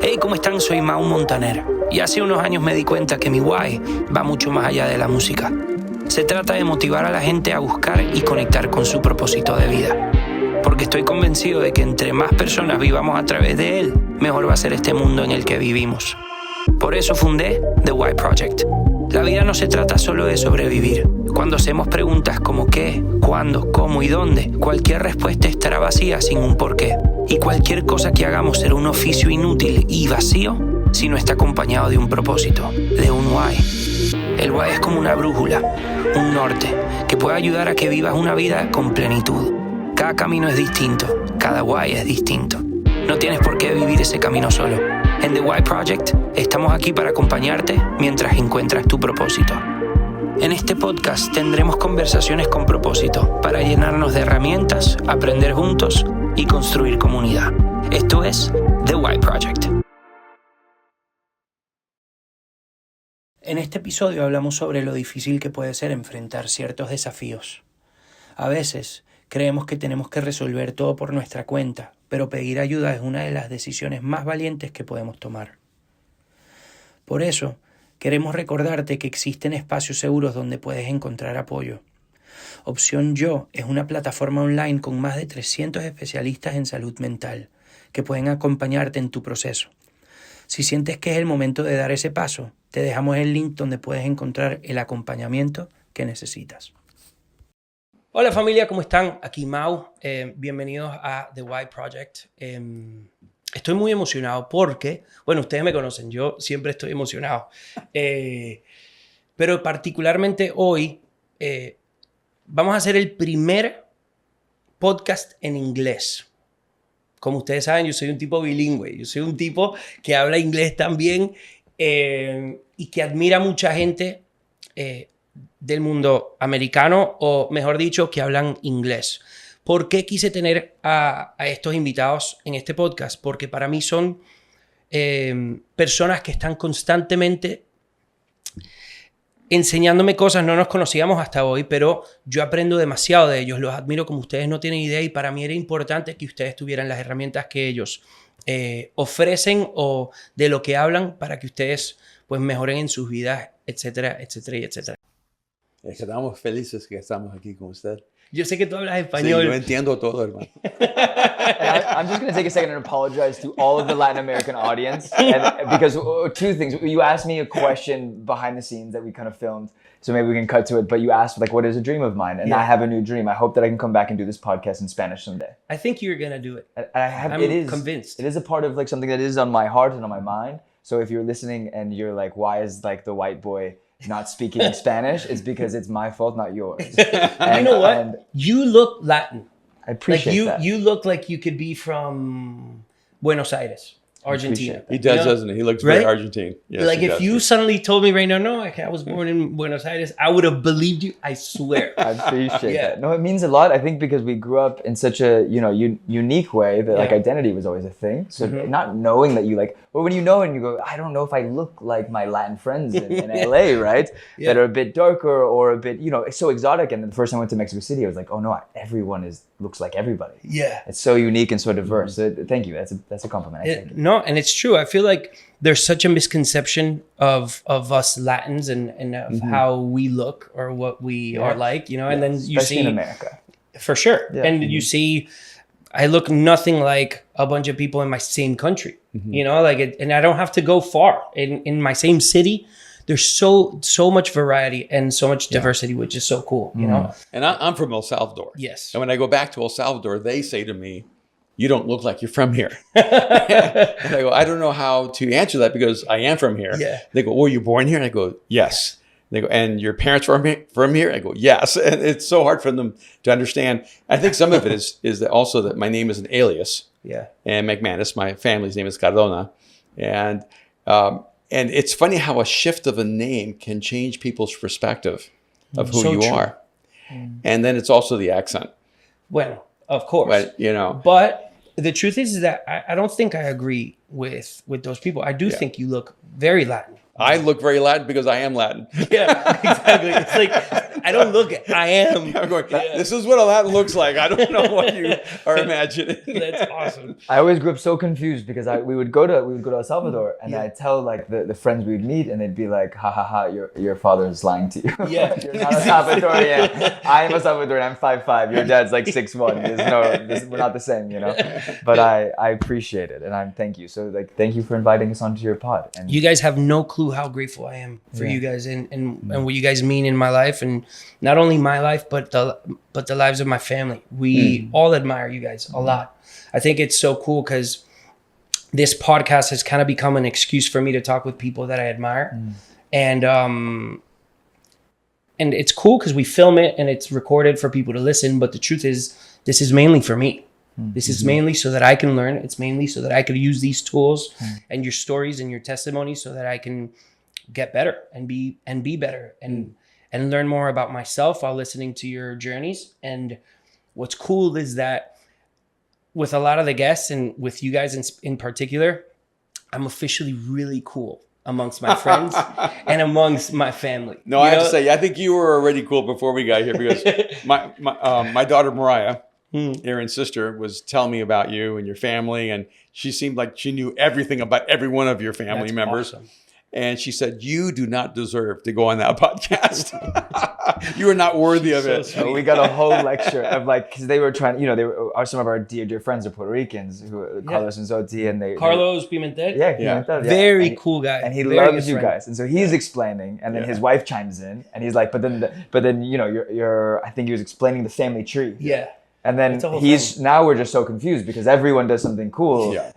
Hey, ¿cómo están? Soy Mau Montaner y hace unos años me di cuenta que mi why va mucho más allá de la música. Se trata de motivar a la gente a buscar y conectar con su propósito de vida. Porque estoy convencido de que entre más personas vivamos a través de él, mejor va a ser este mundo en el que vivimos. Por eso fundé The Why Project. La vida no se trata solo de sobrevivir. Cuando hacemos preguntas como qué, cuándo, cómo y dónde, cualquier respuesta estará vacía sin un porqué. Y cualquier cosa que hagamos será un oficio inútil y vacío si no está acompañado de un propósito, de un why. El why es como una brújula, un norte, que puede ayudar a que vivas una vida con plenitud. Cada camino es distinto, cada why es distinto. No tienes por qué vivir ese camino solo. En The Why Project estamos aquí para acompañarte mientras encuentras tu propósito. En este podcast tendremos conversaciones con propósito para llenarnos de herramientas, aprender juntos y construir comunidad. Esto es The Why Project. En este episodio hablamos sobre lo difícil que puede ser enfrentar ciertos desafíos. A veces creemos que tenemos que resolver todo por nuestra cuenta, pero pedir ayuda es una de las decisiones más valientes que podemos tomar. Por eso, queremos recordarte que existen espacios seguros donde puedes encontrar apoyo. Opción Yo es una plataforma online con más de 300 especialistas en salud mental que pueden acompañarte en tu proceso. Si sientes que es el momento de dar ese paso, te dejamos el link donde puedes encontrar el acompañamiento que necesitas. Hola familia, ¿cómo están? Aquí Mau, bienvenidos a The Why Project. Estoy muy emocionado porque, bueno, ustedes me conocen, yo siempre estoy emocionado. Pero particularmente hoy vamos a hacer el primer podcast en inglés. Como ustedes saben, yo soy un tipo bilingüe, yo soy un tipo que habla inglés también y que admira a mucha gente del mundo americano, o mejor dicho, que hablan inglés. ¿Por qué quise tener a estos invitados en este podcast? Porque para mí son personas que están constantemente enseñándome cosas. No nos conocíamos hasta hoy, pero yo aprendo demasiado de ellos. Los admiro como ustedes no tienen idea, y para mí era importante que ustedes tuvieran las herramientas que ellos ofrecen o de lo que hablan para que ustedes pues mejoren en sus vidas, etcétera, etcétera y etcétera. Estamos felices que estamos aquí con usted. Yo sé que tú hablas español. Sí, yo entiendo todo, hermano. I'm just going to take a second and apologize to all of the Latin American audience. Because two things. You asked me a question behind the scenes that we kind of filmed, so maybe we can cut to it. But you asked, like, what is a dream of mine? And I have a new dream. I hope that I can come back and do this podcast in Spanish someday. I think you're going to do it. I'm convinced. It is a part of, like, something that is on my heart and on my mind. So if you're listening and you're like, why is, like, the white boy not speaking in Spanish, it's because it's my fault, not yours. And you know what? You look Latin. I appreciate that. You look like you could be from Buenos Aires, Argentina. He does, doesn't he? He looks very Argentine. Yes, like if you suddenly told me right now, no, I was born in Buenos Aires, I would have believed you. I swear. I appreciate that. No, it means a lot. I think because we grew up in such a unique way that like identity was always a thing. So not knowing that you like, or when you know and you go, I don't know if I look like my Latin friends in LA, right? That are a bit darker or a bit, it's so exotic. And the first time I went to Mexico City, I was like, oh no, everyone looks like everybody. Yeah. It's so unique and so diverse. So thank you. That's a compliment. No, and it's true. I feel like there's such a misconception of us Latins and of how we look or what we are like, and then you especially see in America. For sure. Yeah. And you see I look nothing like a bunch of people in my same country, and I don't have to go far. In my same city, there's so much variety and so much diversity, which is so cool, you know? And I'm from El Salvador. Yes. And when I go back to El Salvador, they say to me, you don't look like you're from here. And I go, I don't know how to answer that because I am from here. Yeah. They go, were you born here? And I go, yes. They go, and your parents from here? I go, yes. And it's so hard for them to understand. I think some of it is that also that my name is an alias. Yeah. And McManus, my family's name is Cardona. And it's funny how a shift of a name can change people's perspective of who you are. And then it's also the accent. Well, of course. But, But the truth is that I don't think I agree with those people. I do think you look very Latin. I look very Latin because I am Latin. Yeah, exactly. It's like I don't look. I am. I'm going, this is what a Latin looks like. I don't know what you are imagining. That's awesome. I always grew up so confused because we would go to El Salvador, and I'd tell like the friends we'd meet, and they'd be like, ha ha ha, your father's lying to you. Yeah. You're not a Salvadorian. I'm a Salvadorian. I'm 5'5". Your dad's like 6'1". We're not the same, you know. But I appreciate it, and thank you. So like, thank you for inviting us onto your pod. And You guys have no clue how grateful I am for you guys and what you guys mean in my life, and not only my life, but the lives of my family. We all admire you guys a lot. I think it's so cool because this podcast has kind of become an excuse for me to talk with people that I admire. And it's cool because we film it and it's recorded for people to listen. But the truth is, this is mainly for me. This is mainly so that I can learn. It's mainly so that I could use these tools and your stories and your testimonies so that I can get better and be better and learn more about myself while listening to your journeys. And what's cool is that with a lot of the guests and with you guys in particular, I'm officially really cool amongst my friends and amongst my family. No, I have to say, I think you were already cool before we got here because my daughter Mariah, Aaron's sister, was telling me about you and your family, and she seemed like she knew everything about every one of your family That's members. awesome. And she said, you do not deserve to go on that podcast. You are not worthy of it. So we got a whole lecture of like, because they were trying, some of our dear friends are Puerto Ricans, Carlos and Zoti, and Carlos Pimentel? Pimentel, Very cool guy. and he Very loves good you friend. guys, and so he's explaining, and then his wife chimes in, and he's like, but then you're I think he was explaining the family tree. Yeah. And then It's a whole now we're just so confused because everyone does something cool. Yeah.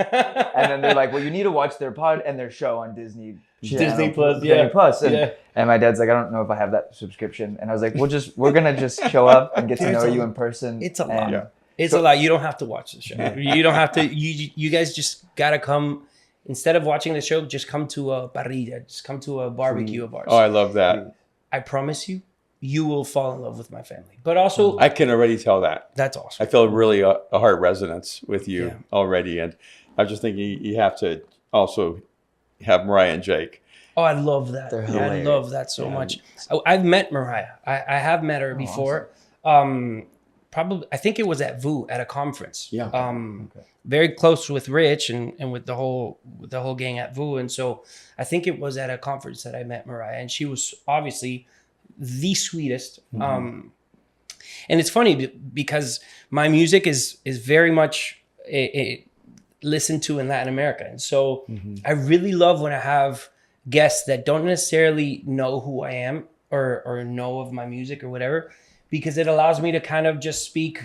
And then they're like, well, you need to watch their pod and their show on Disney Plus, Disney Plus. And my dad's like, I don't know if I have that subscription. And I was like, we're gonna just show up and get to know you in person. It's a lot. Yeah. It's a lot. You don't have to watch the show. You don't have to. You guys just gotta come. Instead of watching the show, just come to a parrilla. Just come to a barbecue of ours. Oh, I love that. I promise you, you will fall in love with my family. But also, I can already tell that. that's awesome. I feel really a heart resonance with you already. And I was just thinking you have to also have Mariah and Jake. Oh, I love that. They're I hilarious. love that so much. I've met Mariah. I have met her before. Probably, I think it was at VU at a conference. Yeah. Very close with Rich and with the whole gang at VU. And so I think it was at a conference that I met Mariah, and she was obviously the sweetest. And it's funny because my music is very much listened to in Latin America. And so I really love when I have guests that don't necessarily know who I am or know of my music or whatever, because it allows me to kind of just speak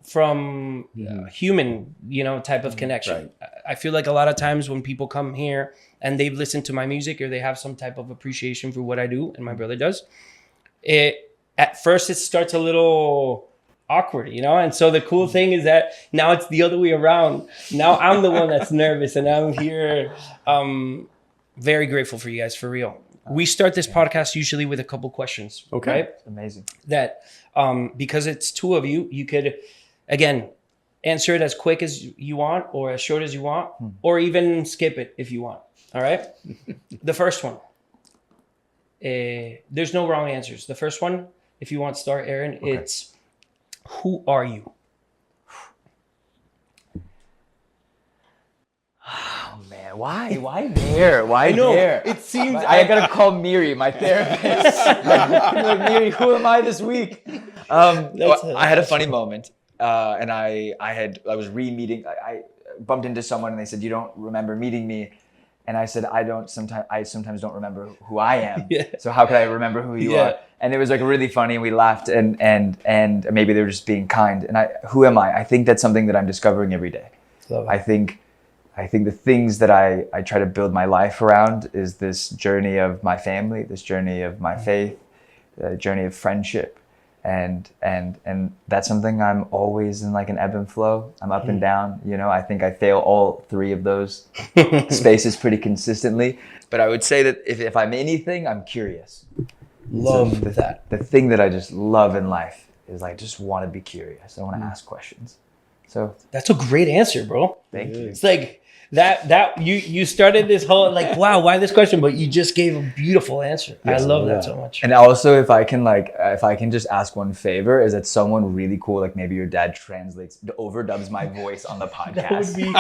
from human, type of connection. Right. I feel like a lot of times when people come here and they've listened to my music or they have some type of appreciation for what I do, and my brother does, at first it starts a little awkward, and so the cool thing is that now it's the other way around. Now I'm the one that's nervous, and I'm here. Very grateful for you guys, for real. We start this podcast usually with a couple questions. Okay. Right? Amazing. That because it's two of you, you could, again, answer it as quick as you want or as short as you want, or even skip it if you want. All right? The first one. There's no wrong answers. The first one, if you want to start, Aaron, it's who are you? Oh man, why there? Why know, there? it seems- I gotta call Miri, my therapist. like, Miri, who am I this week? I had a funny moment, and I was re-meeting. I bumped into someone, and they said, "You don't remember meeting me?" And I said, I sometimes don't remember who I am. Yeah. So how could I remember who you are? And it was like really funny, and we laughed, and maybe they were just being kind. And who am I? I think that's something that I'm discovering every day. Love it. I think the things that I try to build my life around is this journey of my family, this journey of my faith, the journey of friendship. And that's something I'm always in like an ebb and flow. I'm up and down, I think I fail all three of those spaces pretty consistently. But I would say that if I'm anything, I'm curious. Love that. The thing that I just love in life is I just want to be curious. I want to ask questions. So That's a great answer, bro. thank you. It's like that you started this whole like, wow, why this question? But you just gave a beautiful answer. I love that so much. And also, if I can just ask one favor, is that someone really cool, like maybe your dad overdubs my voice on the podcast. That would be,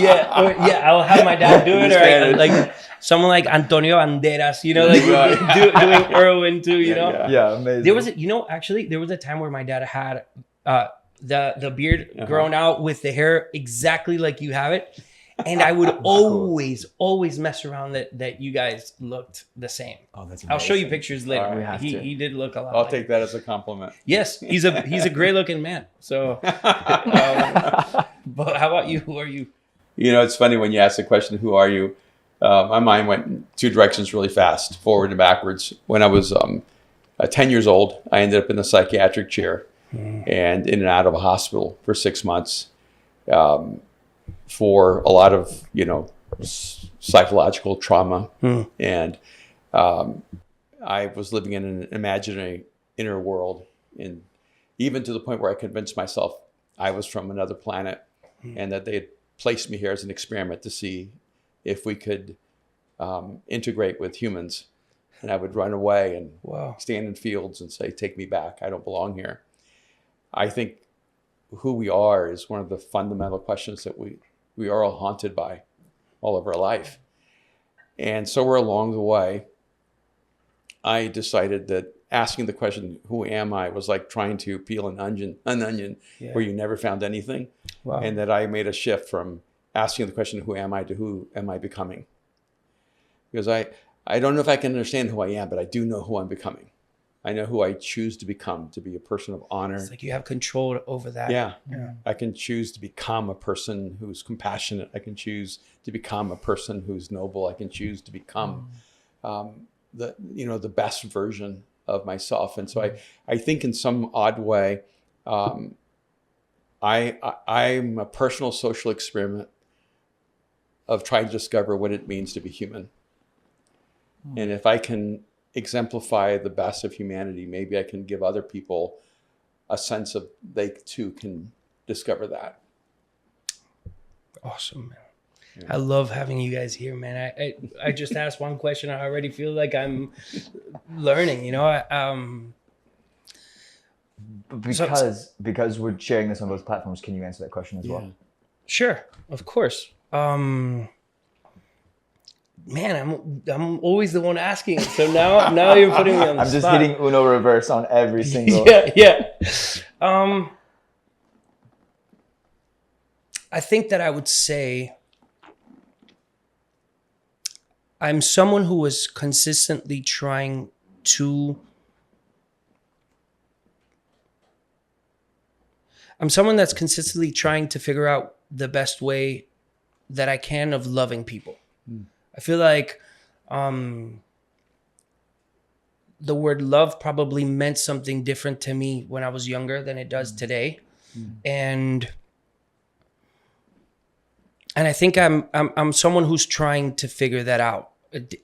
I'll have my dad do it, or like someone like Antonio Banderas, you know, like doing Erwin too, you know. Yeah, amazing. There was there was a time where my dad had the beard grown out with the hair exactly like you have it. And I would always mess around that you guys looked the same. Oh, that's amazing. I'll show you pictures later. He did look a lot. I'll take that as a compliment. Yes, he's a great looking man. So, but how about you? Who are you? You know, it's funny when you ask the question, "Who are you?" My mind went in two directions really fast, forward and backwards. When I was 10 years old, I ended up in a psychiatric chair and in and out of a hospital for 6 months. For a lot of, psychological trauma. And I was living in an imaginary inner world, and even to the point where I convinced myself I was from another planet and that they had placed me here as an experiment to see if we could integrate with humans. And I would run away and stand in fields and say, take me back. I don't belong here. I think who we are is one of the fundamental questions that we are all haunted by all of our life. And somewhere along the way, I decided that asking the question, who am I, was like trying to peel an onion where you never found anything. Wow. And that I made a shift from asking the question, who am I, to who am I becoming? Because I don't know if I can understand who I am, but I do know who I'm becoming. I know who I choose to become, to be a person of honor. It's like you have control over that. Yeah. I can choose to become a person who's compassionate. I can choose to become a person who's noble. I can choose to become the best version of myself. And so I think in some odd way, I'm a personal social experiment of trying to discover what it means to be human. And if I can exemplify the best of humanity, maybe I can give other people a sense of they too can discover that. Awesome, man. Yeah. I love having you guys here, man. I just asked one question. I already feel like I'm learning, because we're sharing this on both platforms, can you answer that question as well? Sure, of course. Man, I'm always the one asking. So now you're putting me on the spot. I'm just hitting Uno reverse on every single. Yeah. I think that I would say I'm someone who is consistently trying to. I'm someone that's consistently trying to figure out the best way that I can of loving people. I feel like the word love probably meant something different to me when I was younger than it does today. And I think I'm someone who's trying to figure that out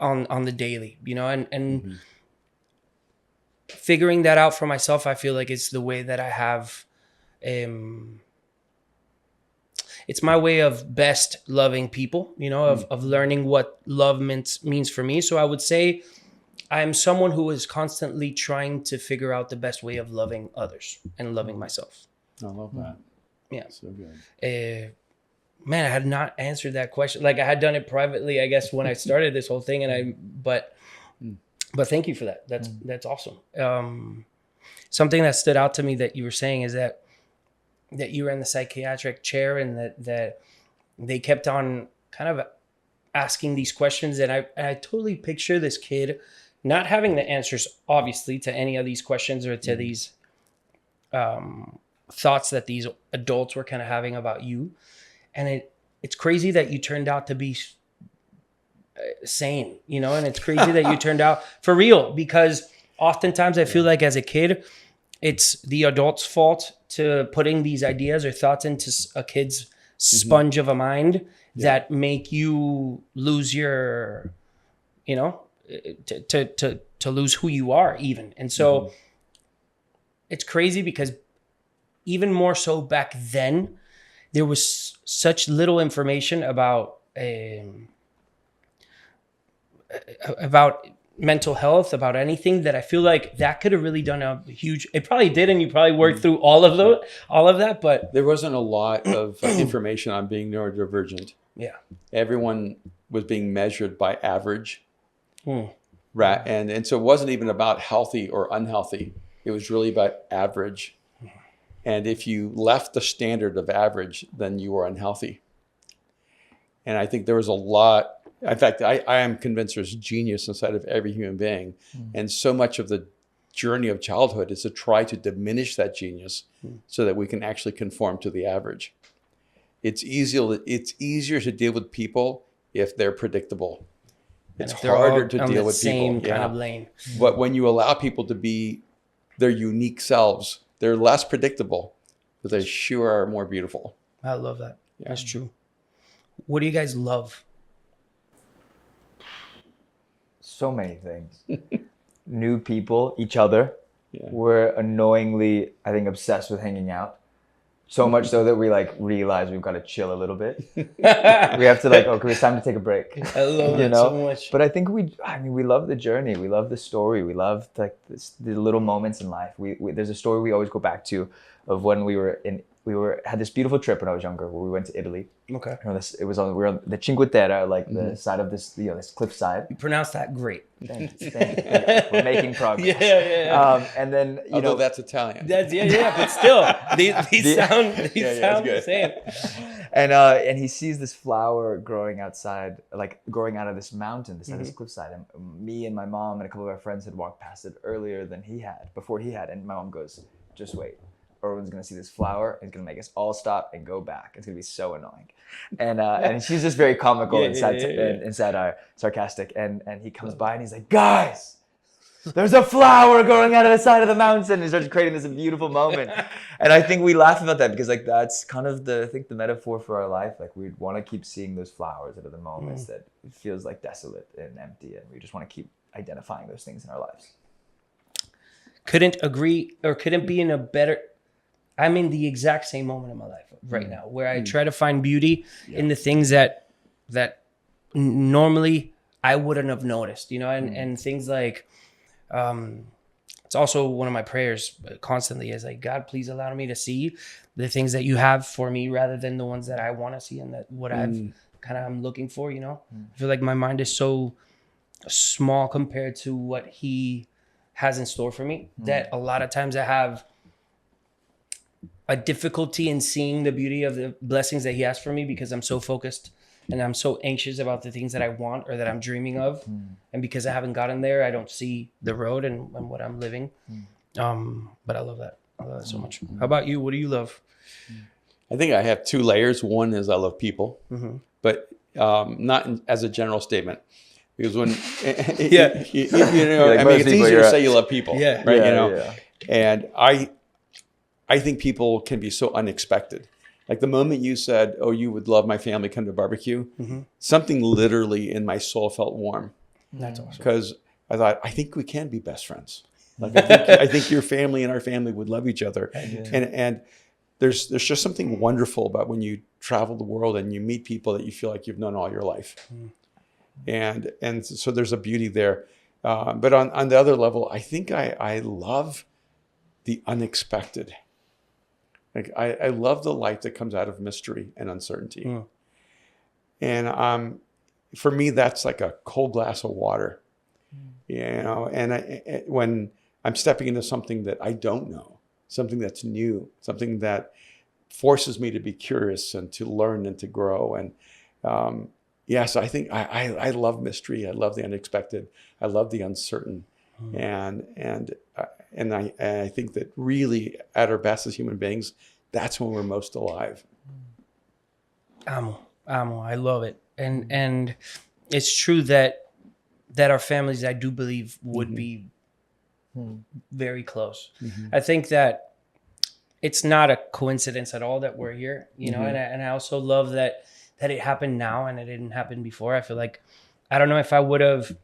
on the daily, and figuring that out for myself, I feel like it's the way that I have it's my way of best loving people, of learning what love means for me. So I would say I'm someone who is constantly trying to figure out the best way of loving others and loving myself. I love that. Yeah. So good. Man, I had not answered that question. Like I had done it privately, I guess, when I started this whole thing, but thank you for that. That's awesome. Something that stood out to me that you were saying is that you were in the psychiatric chair and that they kept on kind of asking these questions. And I totally picture this kid not having the answers, obviously, to any of these questions or to these thoughts that these adults were kind of having about you. And it's crazy that you turned out to be sane, and it's crazy that you turned out for real, because oftentimes I feel like as a kid, it's the adult's fault to putting these ideas or thoughts into a kid's sponge of a mind that make you lose your, to lose who you are even. And so it's crazy because even more so back then, there was such little information about about mental health, about anything, that I feel like that could have really done a huge, it probably did, and you probably worked through all of that, but there wasn't a lot of information on being neurodivergent. yeah. Everyone was being measured by average. Right. And so it wasn't even about healthy or unhealthy. It was really about average. And if you left the standard of average, then you were unhealthy. And I think there was a lot. In fact, I am convinced there's genius inside of every human being. And so much of the journey of childhood is to try to diminish that genius so that we can actually conform to the average. It's easier to deal with people if they're predictable. It's harder to deal with people. Kind of lane. But when you allow people to be their unique selves, they're less predictable, but they sure are more beautiful. I love that. Yeah. That's true. What do you guys love? So many things. New people, each other. Yeah. We're annoyingly, I think, obsessed with hanging out. So much so that we like realize we've got to chill a little bit. We have to like, okay, it's time to take a break. I love it so much. But I think we love the journey. We love the story. We love like the little moments in life. We there's a story we always go back to of when we had this beautiful trip when I was younger where we went to Italy. Okay. We were on the Cinque Terre, like the side of this, this cliffside. You pronounced that great. Thank you. We're making progress. Yeah. And then Although that's Italian. That's but still, these sound the same. And he sees this flower growing outside, like growing out of this mountain, this cliffside. And me and my mom and a couple of our friends had walked past it before he had. And my mom goes, "Just wait. Erwin's gonna see this flower. It's gonna make us all stop and go back. It's gonna be so annoying." And she's just very comical and sarcastic. And he comes by and he's like, "Guys, there's a flower growing out of the side of the mountain." And he starts creating this beautiful moment. And I think we laugh about that because like that's kind of the metaphor for our life. Like we want to keep seeing those flowers that are the moments that it feels like desolate and empty, and we just want to keep identifying those things in our lives. Couldn't agree or couldn't be in a better. I'm in the exact same moment in my life right now where I try to find beauty in the things that normally I wouldn't have noticed, and things like, it's also one of my prayers constantly is like, God, please allow me to see the things that you have for me rather than the ones that I want to see and that what I'm looking for, I feel like my mind is so small compared to what he has in store for me that a lot of times I have a difficulty in seeing the beauty of the blessings that he has for me because I'm so focused and I'm so anxious about the things that I want or that I'm dreaming of. And because I haven't gotten there, I don't see the road and what I'm living. But I love that. I love that so much. How about you? What do you love? I think I have two layers. One is I love people, but not as a general statement. Because when, it's easier to say you love people, right? And I think people can be so unexpected. Like the moment you said, "Oh, you would love my family, come to barbecue," something literally in my soul felt warm. That's awesome. Because I thought, I think we can be best friends. Like I think your family and our family would love each other. And there's just something wonderful about when you travel the world and you meet people that you feel like you've known all your life. And so there's a beauty there. But on the other level, I think I love the unexpected. Like I love the light that comes out of mystery and uncertainty. And for me, that's like a cold glass of water, and when I'm stepping into something that I don't know, something that's new, something that forces me to be curious and to learn and to grow. And so I think I love mystery. I love the unexpected. I love the uncertain. And I think that really at our best as human beings, that's when we're most alive. Amo, I love it. And it's true that our families, I do believe, would be very close. I think that it's not a coincidence at all that we're here, and I also love that it happened now and it didn't happen before. I feel like, I don't know if I would have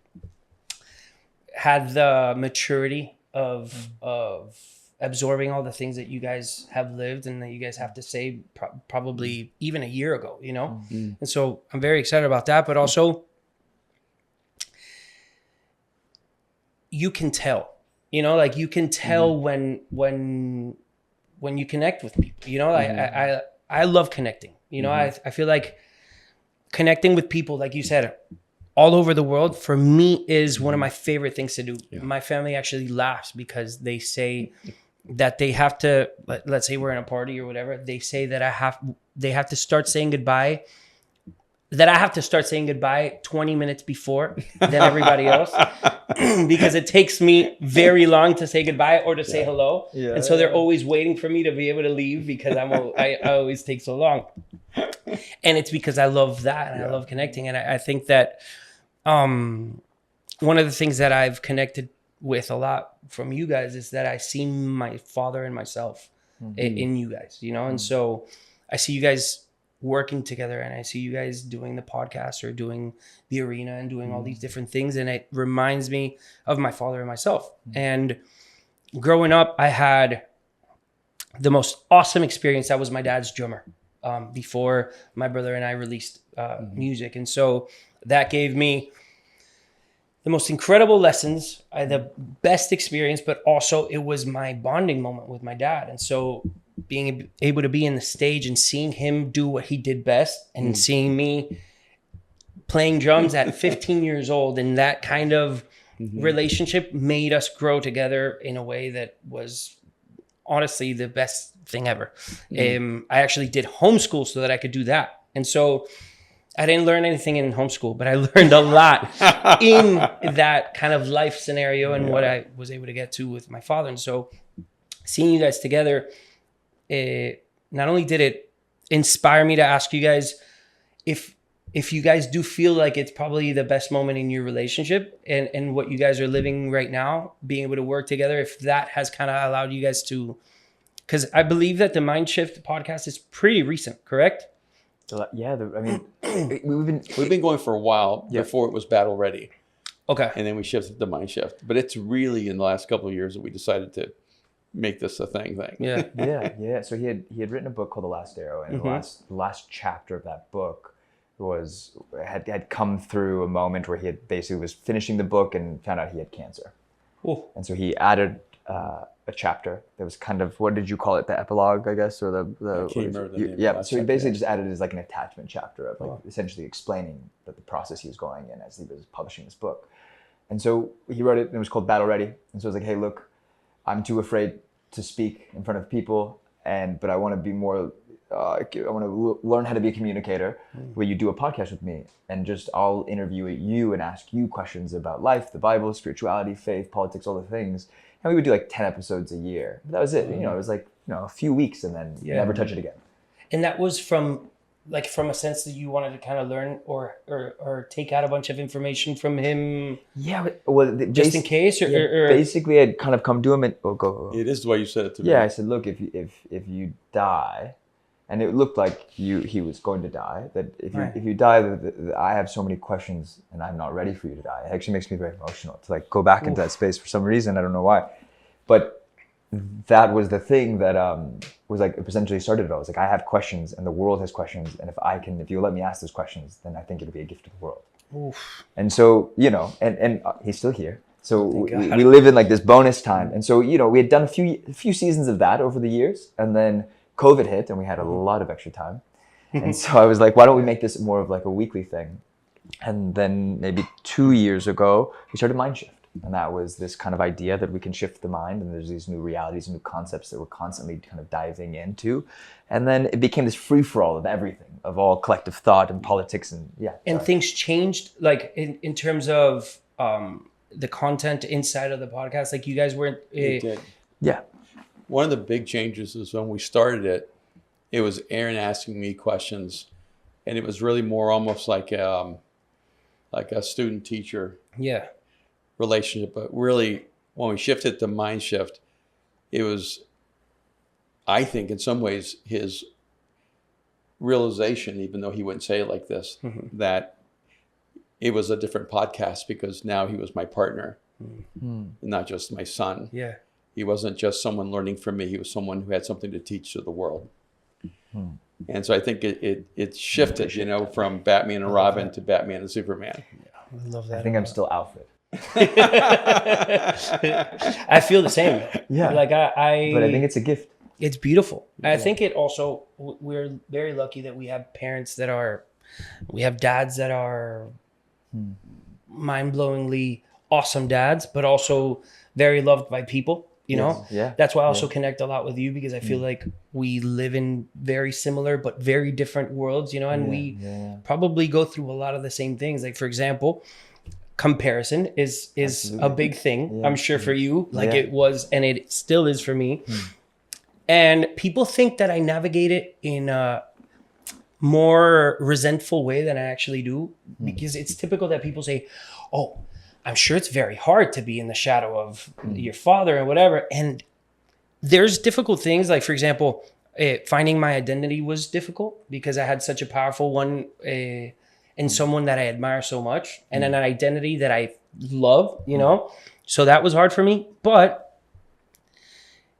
had the maturity of absorbing all the things that you guys have lived and that you guys have to say probably even a year ago, you know? Mm-hmm. And so I'm very excited about that, but also you can tell, you know, like you can tell when you connect with people, you know, I love connecting, you know, I feel like connecting with people, like you said, all over the world, for me is one of my favorite things to do. Yeah. My family actually laughs because they say that they have to, let's say we're in a party or whatever, they say that they have to start saying goodbye, that I have to start saying goodbye 20 minutes before than everybody else because it takes me very long to say goodbye or to say hello. Yeah, and so they're always waiting for me to be able to leave because I always take so long. And it's because I love that and I love connecting. And I think that one of the things that I've connected with a lot from you guys is that I see my father and myself in you guys, you know? And so I see you guys working together and I see you guys doing the podcast or doing the arena and doing all these different things. And it reminds me of my father and myself. And growing up, I had the most awesome experience. That was my dad's drummer before my brother and I released music. And so that gave me the most incredible lessons, the best experience, but also it was my bonding moment with my dad. And so being able to be in the stage and seeing him do what he did best and seeing me playing drums at 15 years old, and that kind of relationship made us grow together in a way that was honestly the best thing ever. I actually did homeschool so that I could do that. And so I didn't learn anything in homeschool, but I learned a lot in that kind of life scenario and what I was able to get to with my father. And so seeing you guys together, not only did it inspire me to ask you guys if you guys do feel like it's probably the best moment in your relationship and what you guys are living right now, being able to work together, if that has kind of allowed you guys to, because I believe that the Mind Shift podcast is pretty recent, correct? Yeah, I mean, we've been going for a while before it was battle ready. Okay. And then we shifted to Mind Shift. But it's really in the last couple of years that we decided to make this a thing. Yeah. Yeah. So he had written a book called The Last Arrow, and the last chapter of that book had come through a moment where he had basically was finishing the book and found out he had cancer. Ooh. And so he added a chapter that was kind of, what did you call it? The epilogue, I guess, or So he basically just added it as like an attachment chapter of like essentially explaining the process he was going in as he was publishing this book. And so he wrote it, and it was called Battle Ready. And so it was like, hey, look, I'm too afraid to speak in front of people, but I want to be more. I want to learn how to be a communicator. Where you do a podcast with me, and I'll interview you and ask you questions about life, the Bible, spirituality, faith, politics, all the things. And we would do like 10 episodes a year. But that was it. You know, it was like a few weeks, and then never touch it again. And that was from a sense that you wanted to kind of learn or take out a bunch of information from him. Yeah, well, just in case, or basically, I'd kind of come to him and go. It is the way you said it to me. Yeah, I said, look, if you die, and it looked like he was going to die. That if you die, I have so many questions, and I'm not ready for you to die. It actually makes me very emotional to like go back into that space for some reason. I don't know why, but that was the thing that was like essentially started it all. It was like, I have questions, and the world has questions, and if you let me ask those questions, then I think it'll be a gift to the world. Oof. And so and he's still here. So we live in like this bonus time, and so we had done a few seasons of that over the years, and then COVID hit, and we had a lot of extra time. And so I was like, why don't we make this more of like a weekly thing? And then maybe 2 years ago, we started Mind Shift. And that was this kind of idea that we can shift the mind, and there's these new realities and new concepts that we're constantly kind of diving into. And then it became this free-for-all of everything, of all collective thought and politics and things changed, like in terms of the content inside of the podcast. Like you guys weren't... It did. Yeah. One of the big changes is when we started it was Aaron asking me questions, and it was really more almost like a student-teacher relationship. But really, when we shifted to Mind Shift, it was, I think, in some ways, his realization, even though he wouldn't say it like this, that it was a different podcast because now he was my partner, not just my son. Yeah. He wasn't just someone learning from me. He was someone who had something to teach to the world. And so I think it shifted, you know, from Batman and Robin to Batman and Superman. I love that. I think I'm still Alfred. I feel the same. Yeah. Like But I think it's a gift. it's beautiful. I think it also, we're very lucky that we have parents that are, we have dads that are mind-blowingly awesome dads, but also very loved by people, you know? Yeah. That's why I also connect a lot with you, because I feel like we live in very similar but very different worlds, you know, and we probably go through a lot of the same things. Like, for example, comparison is a big thing, I'm sure, for you, like it was, and it still is for me. And people think that I navigate it in a more resentful way than I actually do, because it's typical that people say, oh, I'm sure it's very hard to be in the shadow of your father and whatever. And there's difficult things. Like, for example, finding my identity was difficult because I had such a powerful one in someone that I admire so much, and an identity that I love, you know? So that was hard for me, but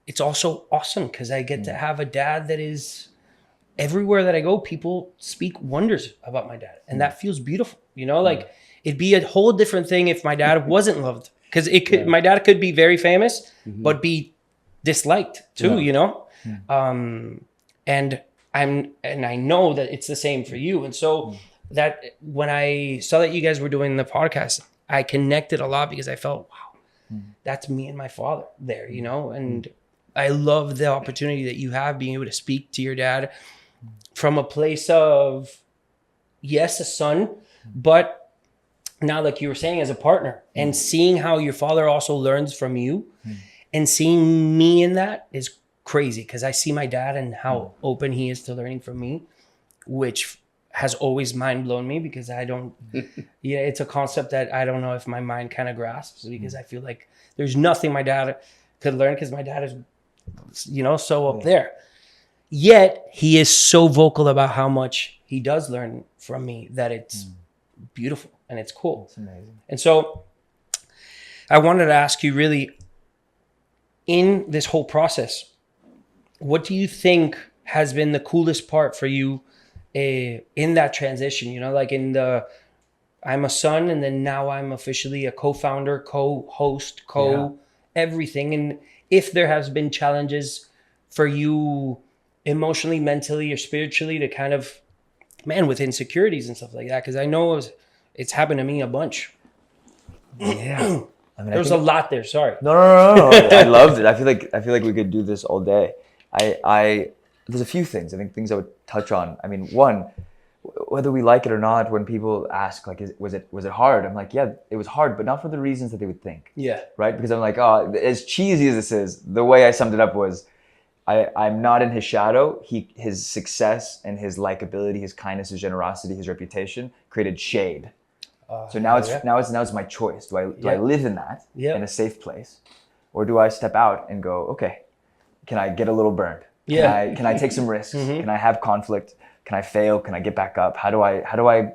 it's also awesome because I get to have a dad that is, everywhere that I go, people speak wonders about my dad. And that feels beautiful, you know? Like, it'd be a whole different thing if my dad wasn't loved, because it could, my dad could be very famous, but be disliked too, you know? And I know that it's the same for you. And so that when I saw that you guys were doing the podcast, I connected a lot because I felt, wow, that's me and my father there, you know? And I love the opportunity that you have being able to speak to your dad from a place of, yes, a son, but now, like you were saying, as a partner, and seeing how your father also learns from you, and seeing me in that is crazy, because I see my dad and how open he is to learning from me, which has always mind blown me, because I don't, it's a concept that I don't know if my mind kind of grasps, because I feel like there's nothing my dad could learn, because my dad is, you know, so up there. Yet he is so vocal about how much he does learn from me that it's beautiful and it's cool. It's amazing. And so I wanted to ask you, really, in this whole process, what do you think has been the coolest part for you in that transition? You know, like in the, I'm a son, and then now I'm officially a co-founder, co-host, everything. And if there has been challenges for you emotionally, mentally, or spiritually to kind of, with insecurities and stuff like that, because I know it's happened to me a bunch. Yeah. I mean, There's a lot there. Sorry. No. I loved it. I feel like we could do this all day. There's a few things. I think things I would touch on. I mean, one, whether we like it or not, when people ask, like, was it hard? I'm like, yeah, it was hard, but not for the reasons that they would think. Yeah. Right? Because I'm like, oh, as cheesy as this is, the way I summed it up was, I'm not in his shadow. His success and his likability, his kindness, his generosity, his reputation created shade. So now it's my choice. Do I live in that in a safe place, or do I step out and go, okay, can I get a little burned? Yeah. Can I take some risks? Can I have conflict? Can I fail? Can I get back up? How do I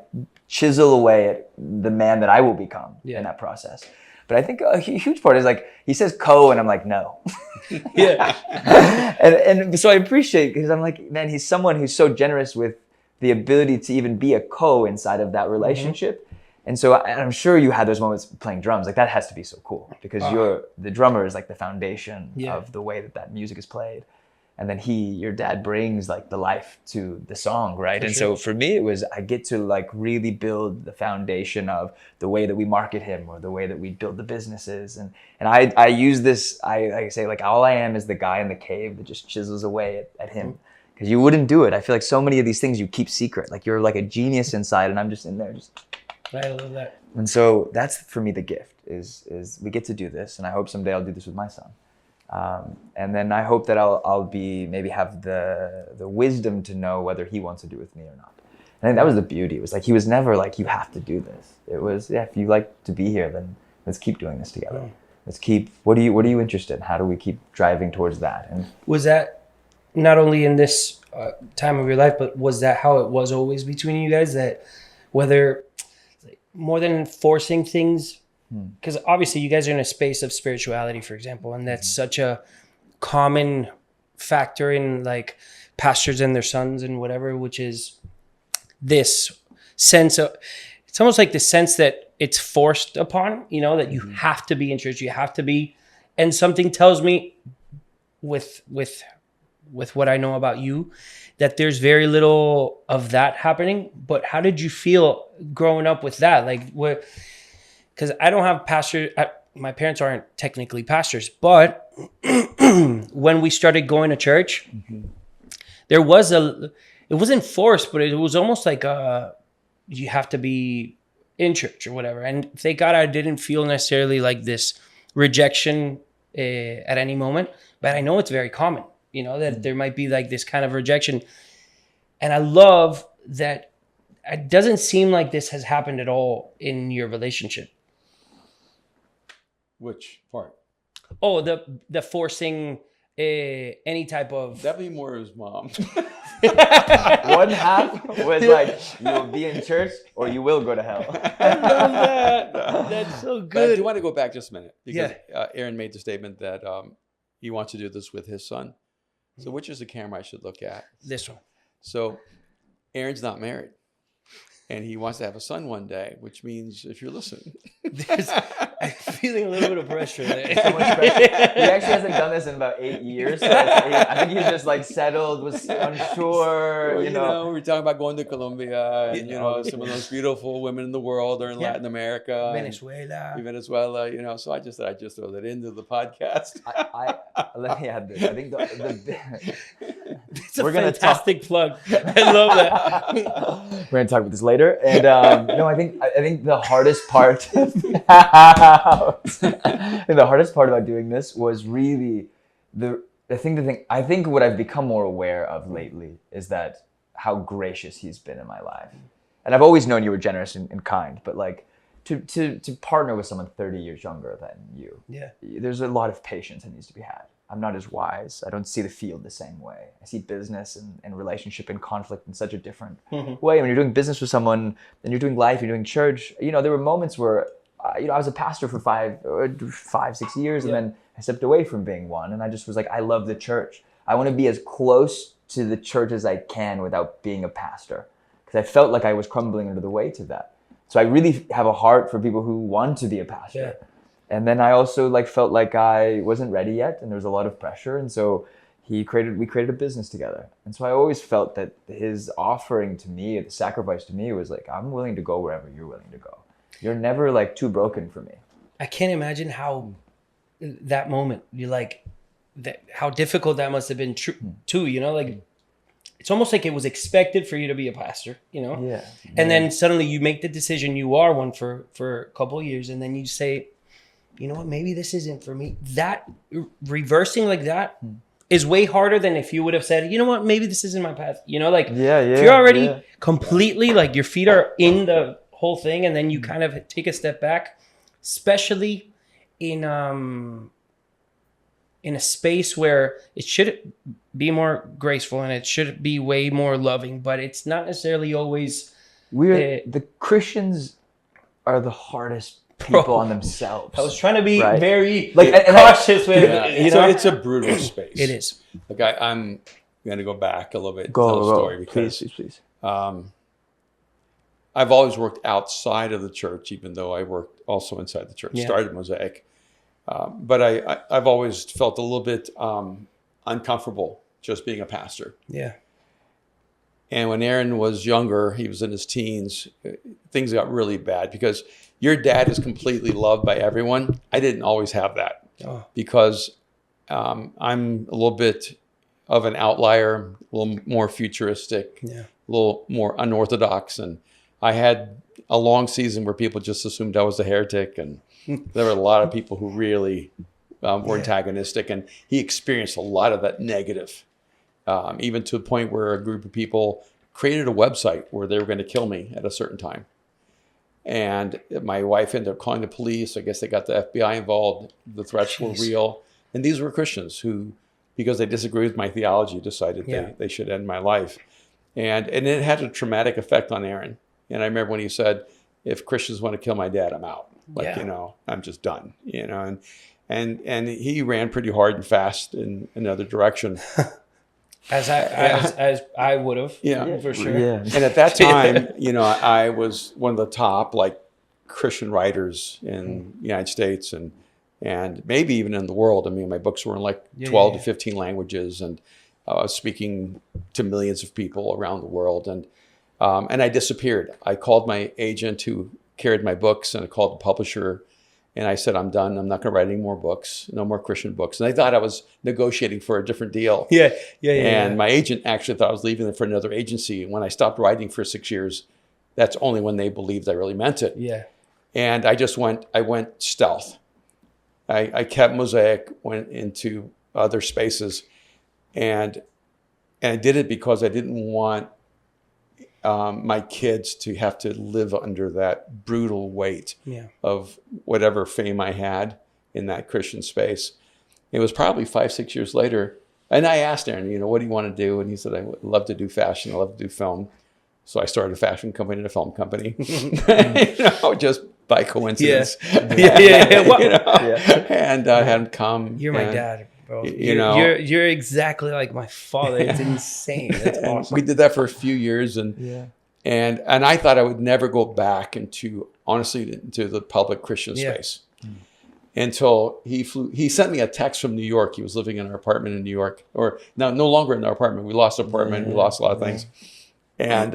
chisel away at the man that I will become in that process? But I think a huge part is, like, he says co, and I'm like, no. and so I appreciate, because I'm like, man, he's someone who's so generous with the ability to even be a co inside of that relationship. And so I'm sure you had those moments playing drums. Like, that has to be so cool, because the drummer is like the foundation of the way that music is played. And then your dad brings, like, the life to the song, right? So for me, it was, I get to, like, really build the foundation of the way that we market him, or the way that we build the businesses. And I use this, I say, like, all I am is the guy in the cave that just chisels away at him. Because you wouldn't do it. I feel like so many of these things you keep secret. Like, you're like a genius inside, and I'm just in there just... I love that. And so that's, for me, the gift is we get to do this, and I hope someday I'll do this with my son. And then I hope that I'll maybe have the wisdom to know whether he wants to do with me or not. I think that was the beauty. It was like, he was never like, you have to do this. It was, if you like to be here, then let's keep doing this together. Let's keep, what are you interested in? How do we keep driving towards that? And was that not only in this time of your life, but was that how it was always between you guys? That whether, more than forcing things because obviously you guys are in a space of spirituality, for example, and that's such a common factor in like pastors and their sons and whatever, which is this sense of, it's almost like the sense that it's forced upon, you know, that you have to be in church, you have to be, and something tells me with what I know about you, that there's very little of that happening. But how did you feel growing up with that? Like, what? Because I don't have pastors. My parents aren't technically pastors, but when we started going to church, there was it wasn't forced, but it was almost like you have to be in church or whatever. And thank God I didn't feel necessarily like this rejection at any moment, but I know it's very common, you know, that there might be like this kind of rejection. And I love that it doesn't seem like this has happened at all in your relationship. Which part? Oh, the forcing any type of... That'd be more of his mom. One half was like, you will be in church or you will go to hell. I love that. That's so But I good. do want to go back just a minute because Aaron made the statement that he wants to do this with his son. So which is the camera I should look at? This one. So Aaron's not married. And he wants to have a son one day, which means if you're listening. I'm feeling a little bit of pressure there. So much pressure. He actually hasn't done this in about 8 years. So I think he's just like settled, was unsure, Well, you know. we're talking about going to Colombia and, you know, some of those beautiful women in the world are in Latin America. Venezuela. You know, so I just thought I'd just throw that into the podcast. I let me add this. I think It's a we're gonna fantastic plug. I love that. We're gonna talk about this later. And no, I think the hardest part the hardest part about doing this was really I think what I've become more aware of lately is that how gracious he's been in my life. And I've always known you were generous and kind, but like to partner with someone 30 years younger than you, there's a lot of patience that needs to be had. I'm not as wise. I don't see the field the same way. I see business and relationship and conflict in such a different way. When you're doing business with someone, then you're doing life, you're doing church. You know, there were moments where, I was a pastor for 5-6 years, and then I stepped away from being one, and I just was like, I love the church. I want to be as close to the church as I can without being a pastor, because I felt like I was crumbling under the weight of that. So I really have a heart for people who want to be a pastor. Yeah. And then I also felt like I wasn't ready yet, and there was a lot of pressure. And so we created a business together. And so I always felt that his offering to me, the sacrifice to me, was like, I'm willing to go wherever you're willing to go. You're never too broken for me. I can't imagine how that moment, how difficult that must have been too, you know, like it's almost like it was expected for you to be a pastor, you know? Yeah. And then suddenly you make the decision, you are one for a couple of years, and then you say, you know what, maybe this isn't for me. That reversing like that is way harder than if you would have said, you know what, maybe this isn't my path. You know, like if you're already completely your feet are in the whole thing, and then you kind of take a step back, especially in a space where it should be more graceful and it should be way more loving, but it's not necessarily always. The Christians are the hardest people on themselves. I was trying to be very cautious with it. You know, it's a brutal space. It is. Like I'm going to go back a little bit and tell the story because please. I've always worked outside of the church, even though I worked also inside the church. Started Mosaic, but I've always felt a little bit uncomfortable just being a pastor. Yeah. And when Aaron was younger, he was in his teens, things got really bad because your dad is completely loved by everyone. I didn't always have that because I'm a little bit of an outlier, a little more futuristic, a little more unorthodox. And I had a long season where people just assumed I was a heretic. And there were a lot of people who really were antagonistic. And he experienced a lot of that negative. Even to a point where a group of people created a website where they were going to kill me at a certain time. And my wife ended up calling the police. I guess they got the FBI involved. The threats were real. And these were Christians who, because they disagreed with my theology, decided they should end my life. And it had a traumatic effect on Aaron. And I remember when he said, if Christians want to kill my dad, I'm out. Like, I'm just done, and he ran pretty hard and fast in another direction. As I would have, for sure. Yeah. And at that time, I was one of the top like Christian writers in the United States and maybe even in the world. I mean, my books were in like 12 to 15 languages, and I was speaking to millions of people around the world. And I disappeared. I called my agent who carried my books, and I called the publisher, and I said, I'm done. I'm not going to write any more books, no more Christian books. And they thought I was negotiating for a different deal. And my agent actually thought I was leaving for another agency. And when I stopped writing for 6 years, that's only when they believed I really meant it. And I went stealth. I kept Mosaic, went into other spaces, and I did it because I didn't want my kids to have to live under that brutal weight of whatever fame I had in that Christian space. It was probably 5-6 years later, and I asked Aaron, what do you want to do? And he said, I would love to do fashion. I love to do film. So I started a fashion company and a film company, just by coincidence. And I had him come. You're my dad, bro. You're exactly like my father. It's insane. That's awesome. We did that for a few years, and I thought I would never go back into the public Christian space until he sent me a text from New York. He was living in our apartment in New York, or no longer in our apartment. We lost our apartment. We lost a lot of things. And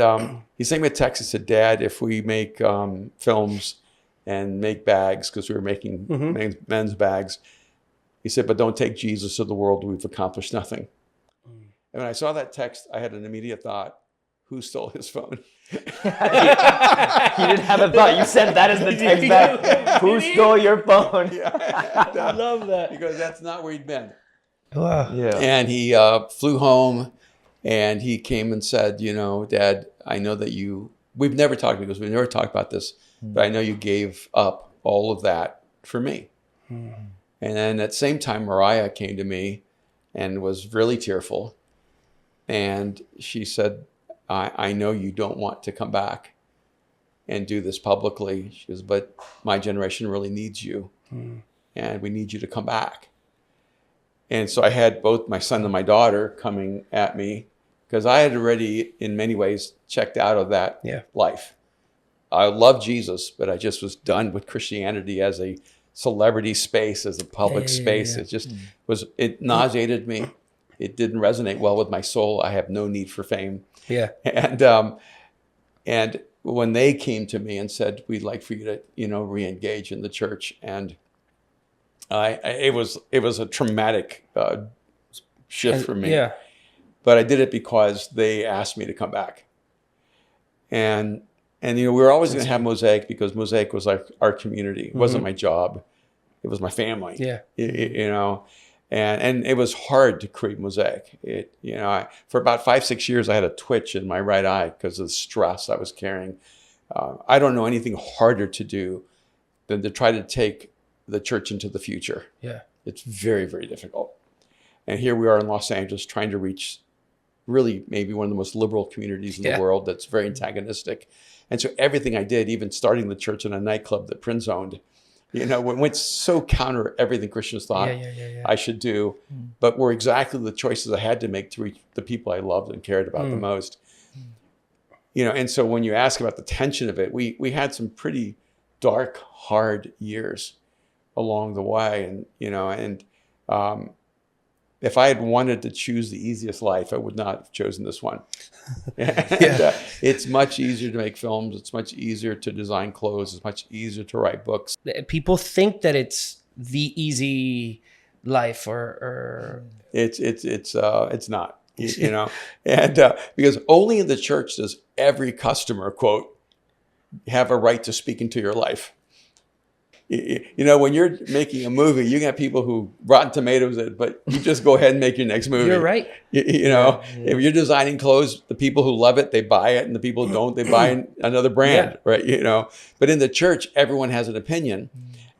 he sent me a text and said, Dad, if we make films and make bags, because we were making men's bags, he said, but don't take Jesus to the world. We've accomplished nothing. And when I saw that text, I had an immediate thought, who stole his phone? You didn't have a thought. You said that as the text back. Who stole your phone? I love that. Because that's not where he'd been. Wow. Yeah. And he flew home. And he came and said, Dad, I know that we've never talked because we've never talked about this, but I know you gave up all of that for me. And then at the same time, Mariah came to me and was really tearful. And she said, I know you don't want to come back and do this publicly. She goes, but my generation really needs you. And we need you to come back. And so I had both my son and my daughter coming at me because I had already, in many ways, checked out of that life. I love Jesus, but I just was done with Christianity as a celebrity space, as a public space. It just it nauseated me. It didn't resonate well with my soul. I have no need for fame. And when they came to me and said, we'd like for you to, re-engage in the church, and it was a traumatic shift for me. But I did it because they asked me to come back. And we were always going to have Mosaic because Mosaic was like our community. It wasn't my job. It was my family. And it was hard to create Mosaic. For about 5-6 years, I had a twitch in my right eye because of the stress I was carrying. I don't know anything harder to do than to try to take the church into the future. It's very, very difficult. And here we are in Los Angeles trying to reach really maybe one of the most liberal communities in the world that's very antagonistic. And so everything I did, even starting the church in a nightclub that Prince owned, went so counter everything Christians thought I should do, but were exactly the choices I had to make to reach the people I loved and cared about the most. And so when you ask about the tension of it, we had some pretty dark, hard years along the way. And if I had wanted to choose the easiest life, I would not have chosen this one. It's much easier to make films. It's much easier to design clothes. It's much easier to write books. People think that it's the easy life, or it's not. And because only in the church does every customer, quote, have a right to speak into your life. When you're making a movie, you got people who Rotten Tomatoes it, but you just go ahead and make your next movie. You're right. If you're designing clothes, the people who love it, they buy it, and the people who don't, they buy another brand, right? But in the church, everyone has an opinion,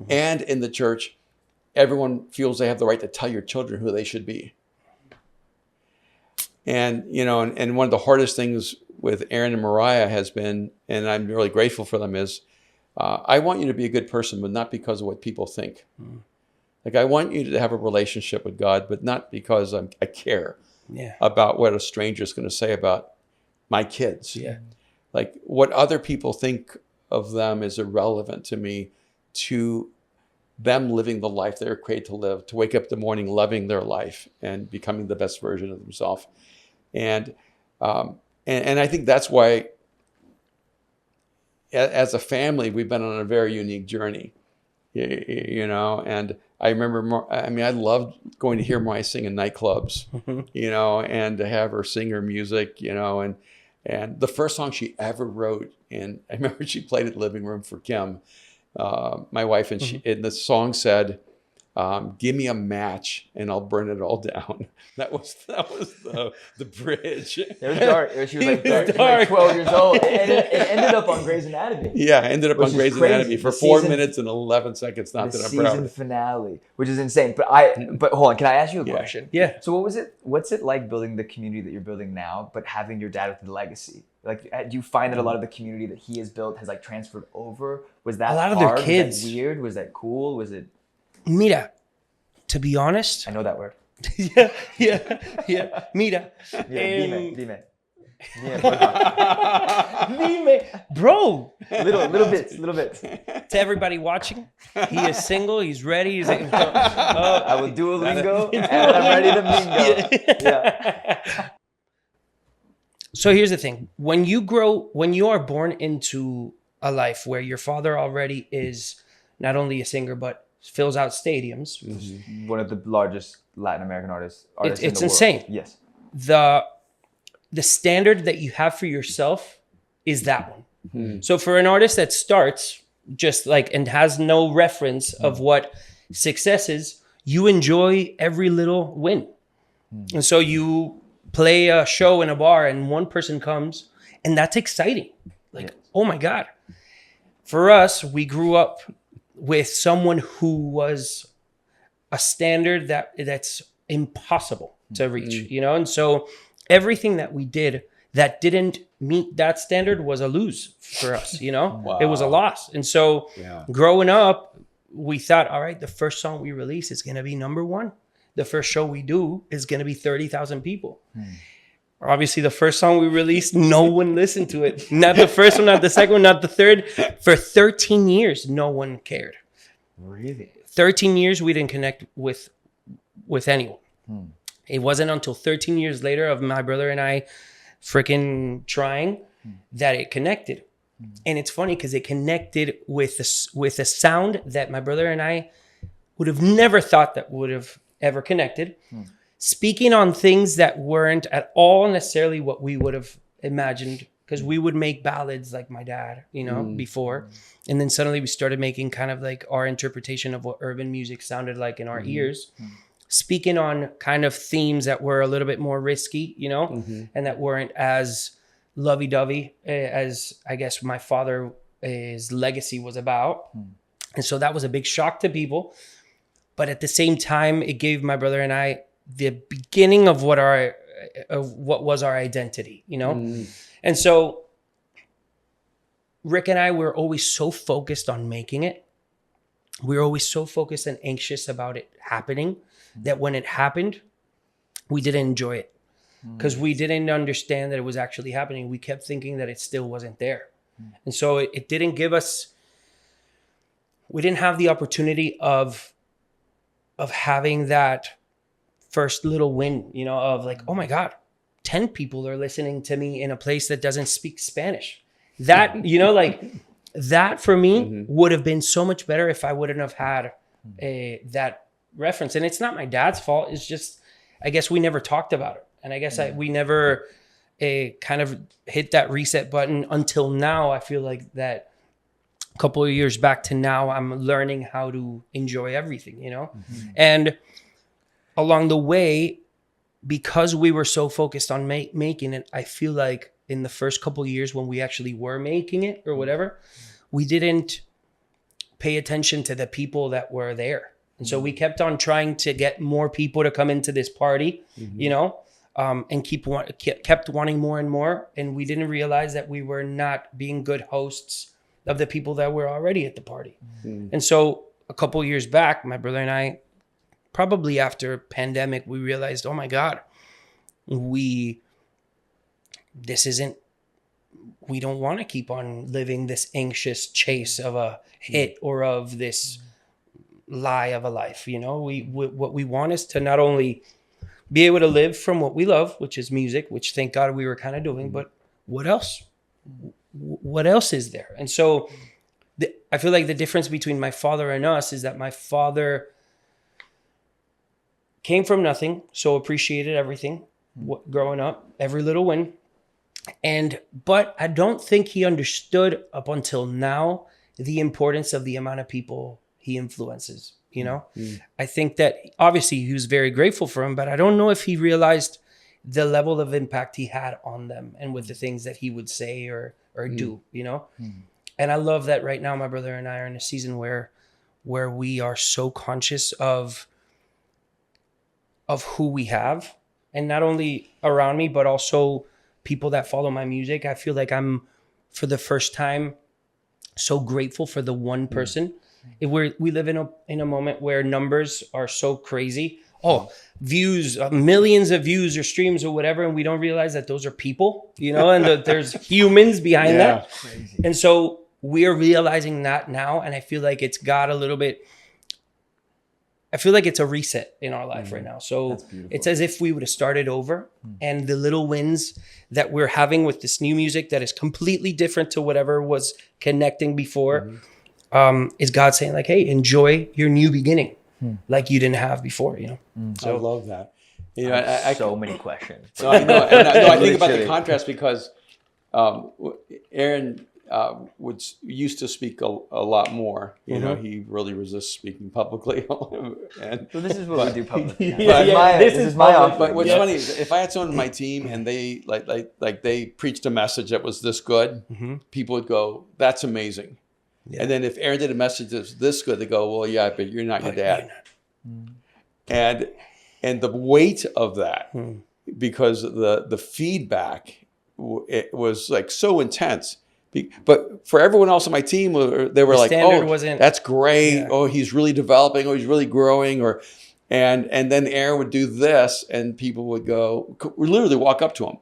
and in the church, everyone feels they have the right to tell your children who they should be. And and one of the hardest things with Aaron and Mariah has been, and I'm really grateful for them, is I want you to be a good person, but not because of what people think. Like, I want you to have a relationship with God, but not because I care about what a stranger is going to say about my kids. Yeah. Like, what other people think of them is irrelevant to me, to them living the life they're created to live, to wake up in the morning loving their life and becoming the best version of themselves. And I think that's why, as a family, we've been on a very unique journey, you know. And I remember, I loved going to hear Mariah sing in nightclubs, you know, and to have her sing her music, you know, and the first song she ever wrote, and I remember she played it in the living room for Kim, my wife, and and the song said, "Give me a match and I'll burn it all down." That was the bridge. It was dark. She was like 12 years old. And it ended up on Grey's Anatomy. Yeah, ended up on Grey's Anatomy for 4 minutes and 11 seconds. Not that I'm proud. Season finale, which is insane. But hold on, can I ask you a question? Yeah. So what's it like building the community that you're building now, but having your dad with the legacy? Like, do you find that a lot of the community that he has built has like transferred over? Was that a lot of hard? their kids? Was that weird? Was that cool? Was it? Mira, to be honest. I know that word. yeah. Mira. Dime. Dime. Bro. Little bits. To everybody watching, he is single. He's ready. He's like, I will Duolingo and I'm ready to mingo. Yeah. So here's the thing. When you are born into a life where your father already is not only a singer, but fills out stadiums. Mm-hmm. One of the largest Latin American artists It's in the insane. World. Yes. The standard that you have for yourself is that one. Mm-hmm. So for an artist that starts just like and has no reference of what success is, you enjoy every little win. Mm-hmm. And so you play a show in a bar and one person comes and that's exciting. Like, oh my God. For us, we grew up with someone who was a standard that's impossible to reach, you know? And so everything that we did that didn't meet that standard was a lose for us, you know? Wow. It was a loss. And so growing up, we thought, all right, the first song we release is going to be number one. The first show we do is going to be 30,000 people. Obviously, the first song we released, no one listened to it. Not the first one, not the second one, not the third. For 13 years, no one cared. Really? 13 years, we didn't connect with anyone. It wasn't until 13 years later of my brother and I freaking trying that it connected. And it's funny because it connected with a sound that my brother and I would have never thought that would have ever connected. Speaking on things that weren't at all necessarily what we would have imagined, because we would make ballads like my dad, you know, before. And then suddenly we started making kind of like our interpretation of what urban music sounded like in our ears. Speaking on kind of themes that were a little bit more risky, you know, and that weren't as lovey-dovey as I guess my father's legacy was about. And so that was a big shock to people. But at the same time, it gave my brother and I the beginning of what was our identity, you know? And so Rick and I were always so focused on making it. We were always so focused and anxious about it happening that when it happened, we didn't enjoy it because we didn't understand that it was actually happening. We kept thinking that it still wasn't there. And so it didn't give us, we didn't have the opportunity of having that first little win, you know, of like, oh my God, 10 people are listening to me in a place that doesn't speak Spanish. That, you know, like that for me would have been so much better if I wouldn't have had that reference. And it's not my dad's fault. It's just, I guess we never talked about it. And I guess we never kind of hit that reset button until now. I feel like that a couple of years back to now, I'm learning how to enjoy everything, you know? And along the way, because we were so focused on making it, I feel like in the first couple of years when we actually were making it or whatever, we didn't pay attention to the people that were there. And so we kept on trying to get more people to come into this party, you know, and kept wanting more and more. And we didn't realize that we were not being good hosts of the people that were already at the party. And so a couple years back, my brother and I, probably after pandemic, we realized, oh my God, we don't want to keep on living this anxious chase of a hit or of this lie of a life. You know, what we want is to not only be able to live from what we love, which is music, which thank God we were kind of doing, but what else? What else is there? And so I feel like the difference between my father and us is that my father came from nothing, so appreciated everything growing up, every little win. But I don't think he understood up until now the importance of the amount of people he influences, you know? I think that obviously he was very grateful for him, but I don't know if he realized the level of impact he had on them and with the things that he would say or do, you know? And I love that right now my brother and I are in a season where we are so conscious of who we have, and not only around me, but also people that follow my music. I feel like I'm, for the first time, so grateful for the one person. We live in a moment where numbers are so crazy. Views, millions of views or streams or whatever, and we don't realize that those are people, you know, and that there's humans behind that. Crazy. And so we're realizing that now, and I feel like it's got a little bit. I feel like it's a reset in our life right now. So it's as if we would have started over, and the little wins that we're having with this new music that is completely different to whatever was connecting before, is God saying like, hey, enjoy your new beginning like you didn't have before, you know? So I love that. You know, I so many questions. No, I know. And I think about the contrast because Aaron used to speak a lot more. You know, he really resists speaking publicly. And so this is what we do publicly. This is my offering. But what's funny is if I had someone on my team and they like they preached a message that was this good, people would go, "That's amazing." Yeah. And then if Aaron did a message that's this good, they go, "Well, yeah, but you're not your dad." And the weight of that, because the feedback, it was like so intense. But for everyone else on my team, they were like, "Oh, that's great. Yeah. Oh, he's really developing. Oh, he's really growing." And then Aaron would do this, and people would go, would literally walk up to him,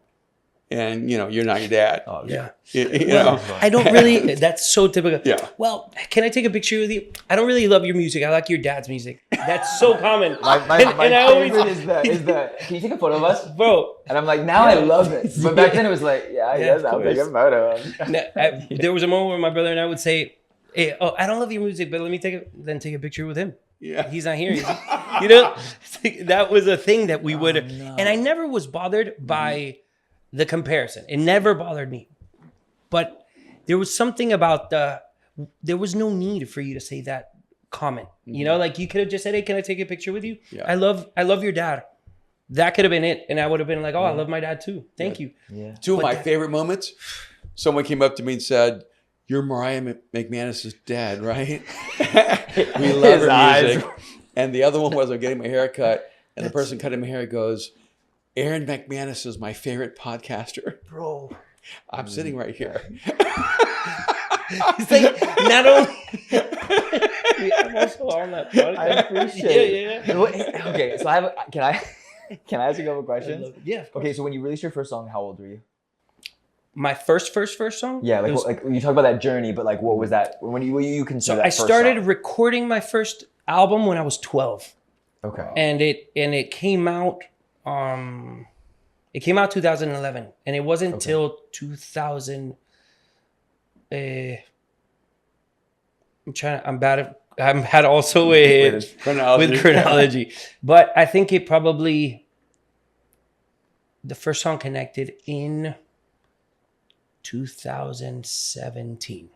and you're not your dad. Oh yeah. You know, I don't really. That's so typical. Yeah. Well, can I take a picture with you? I don't really love your music. I like your dad's music. That's so common. My favorite is the. Can you take a photo of us, bro? And I'm like, now I love it. But back then it was like, yes, I'll take a photo. There was a moment where my brother and I would say, "Hey, I don't love your music, but let me take a picture with him." Yeah, he's not here. You know, that was a thing that we would. No. And I never was bothered by the comparison. It never bothered me. But there was something about there was no need for you to say that comment. You know, like you could have just said, "Hey, can I take a picture with you? Yeah. I love your dad." That could have been it. And I would have been like, "Oh, I love my dad too. Thank you." Yeah. Two of my favorite moments, someone came up to me and said, "You're Mariah McManus' dad, right?" We love her music. And the other one was, I'm getting my hair cut, and the person cutting my hair goes, "Aaron McManus is my favorite podcaster." Bro. I'm sitting right here. He's like, not only I'm also on that podcast. I appreciate it. Okay, so can I ask you a couple questions? Yeah. Okay, so when you released your first song, how old were you? My first song? Yeah, like you talk about that journey, but like what was that when you consider that I started recording my first album when I was 12. Okay. And it came out 2011, and it wasn't until 2000. I'm bad also with chronology, but I think it probably the first song connected in 2018.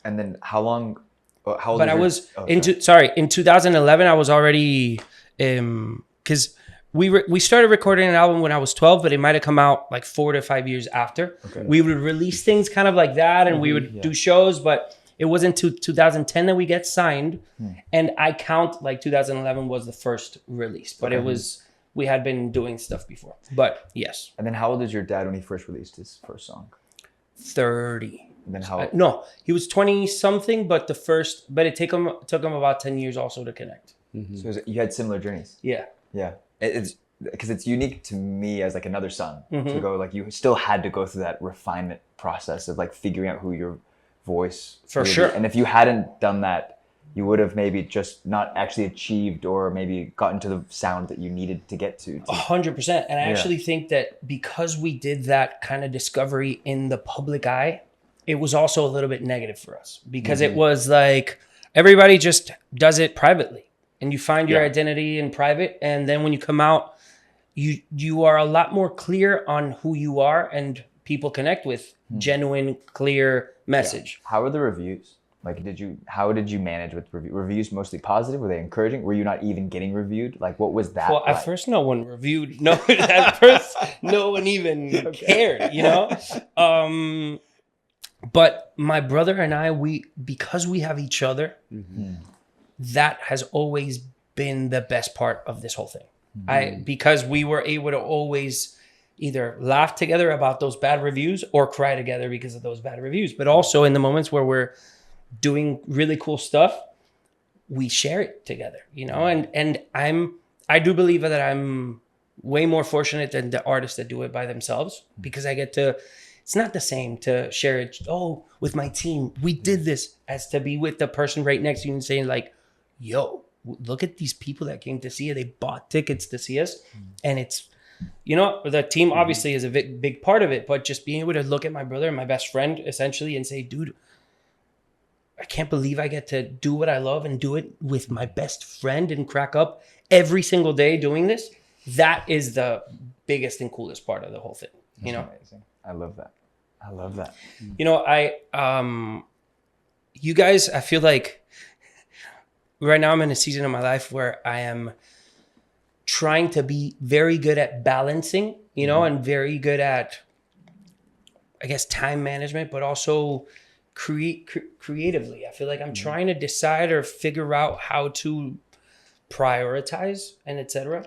And then how long? How old? But I was in 2011. I was already because. We started recording an album when I was 12, but it might have come out like 4 to 5 years after. Okay. We would release things kind of like that, and we would do shows, but it wasn't until 2010 that we get signed. And I count like 2011 was the first release, but we had been doing stuff before. But yes. And then how old is your dad when he first released his first song? 30. then how? No, he was 20 something, but it took him about 10 years also to connect. So you had similar journeys. Yeah. Yeah. It's because it's unique to me as like another son to go like you still had to go through that refinement process of like figuring out who your voice For would sure. be. And if you hadn't done that, you would have maybe just not actually achieved or maybe gotten to the sound that you needed to get to. 100%. And I actually think that because we did that kind of discovery in the public eye, it was also a little bit negative for us because it was like everybody just does it privately and you find your identity in private. And then when you come out, you are a lot more clear on who you are and people connect with genuine, clear message. How were the reviews? Like, how did you manage with reviews? Mostly positive? Were they encouraging? Were you not even getting reviewed? Like, what was that? Well, at first, no one reviewed. No, at first, no one even cared, you know? But my brother and I, because we have each other, that has always been the best part of this whole thing. Because we were able to always either laugh together about those bad reviews or cry together because of those bad reviews. But also in the moments where we're doing really cool stuff, we share it together, you know? And I do believe that I'm way more fortunate than the artists that do it by themselves because I get to, it's not the same to share it, with my team, we did this, as to be with the person right next to you and saying like, yo, look at these people that came to see you. They bought tickets to see us. And it's, you know, the team obviously is a big part of it, but just being able to look at my brother and my best friend essentially and say, dude, I can't believe I get to do what I love and do it with my best friend and crack up every single day doing this. That is the biggest and coolest part of the whole thing. You know, amazing. I love that. You know, you guys, I feel like right now I'm in a season of my life where I am trying to be very good at balancing, you know, and very good at, I guess, time management, but also creatively. I feel like I'm trying to decide or figure out how to prioritize and etc.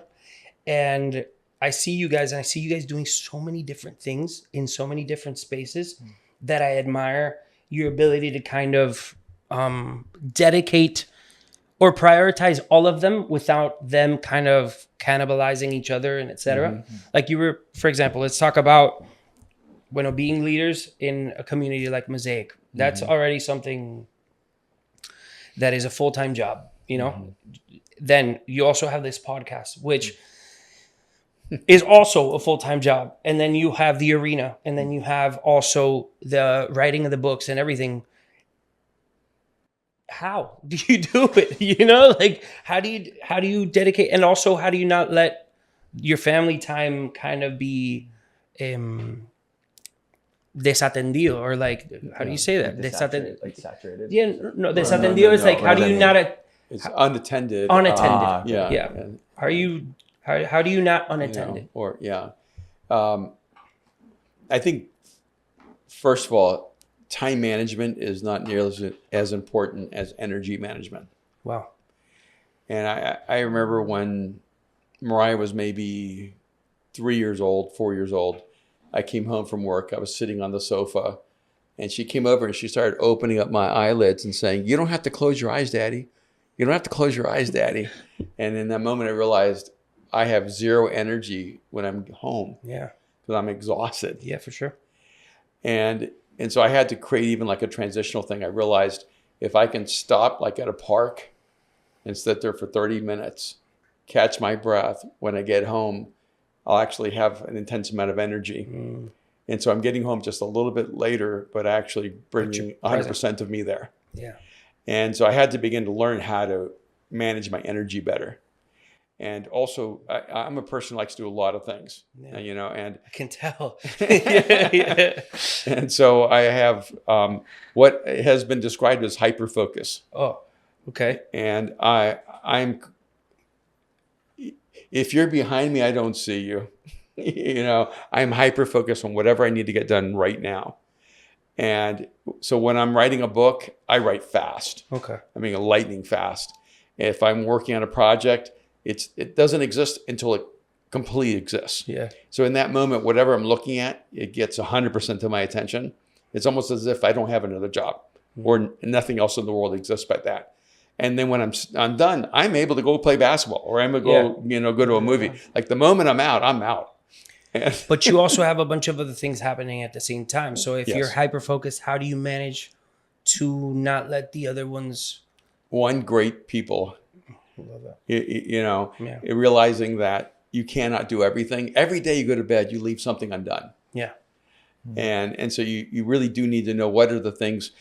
And I see you guys doing so many different things in so many different spaces that I admire your ability to kind of dedicate or prioritize all of them without them kind of cannibalizing each other and etc. Like you were, for example, let's talk about being leaders in a community like Mosaic. That's already something that is a full-time job, you know? Then you also have this podcast, which is also a full-time job. And then you have the arena, and then you have also the writing of the books and everything. How do you do it? You know, like how do you dedicate, and also how do you not let your family time kind of be desatendido, or like, how do you say that? Like saturated. Yeah, no, desatendido is like, how do you not? It's unattended. Unattended. Yeah. How do you not unattended? You know, I think, first of all, time management is not nearly as important as energy management. Wow. And I remember when Mariah was maybe 3 years old, 4 years old, I came home from work. I was sitting on the sofa, and she came over and she started opening up my eyelids and saying, "You don't have to close your eyes, Daddy. You don't have to close your eyes, Daddy." And in that moment, I realized I have zero energy when I'm home. Yeah. Because I'm exhausted. Yeah, for sure. And so I had to create even like a transitional thing. I realized if I can stop like at a park and sit there for 30 minutes, catch my breath, when I get home, I'll actually have an intense amount of energy. And so I'm getting home just a little bit later, but actually bringing 100% of me there. Yeah. And so I had to begin to learn how to manage my energy better. And also, I'm a person who likes to do a lot of things, you know, and I can tell. And so I have what has been described as hyperfocus. Oh, okay. And I'm, if you're behind me, I don't see you. You know, I'm hyper-focused on whatever I need to get done right now. And so when I'm writing a book, I write fast. Okay. I mean, lightning fast. If I'm working on a project, it doesn't exist until it completely exists. Yeah. So in that moment, whatever I'm looking at, it gets 100% of my attention. It's almost as if I don't have another job or nothing else in the world exists but that. And then when I'm done, I'm able to go play basketball or I'm able to go to a movie. Like the moment I'm out, I'm out. But you also have a bunch of other things happening at the same time. So if Yes. you're hyper-focused, how do you manage to not let the other ones... One, great people, Love that. realizing that you cannot do everything. Every day you go to bed, you leave something undone. Yeah. And so you really do need to know what are the things.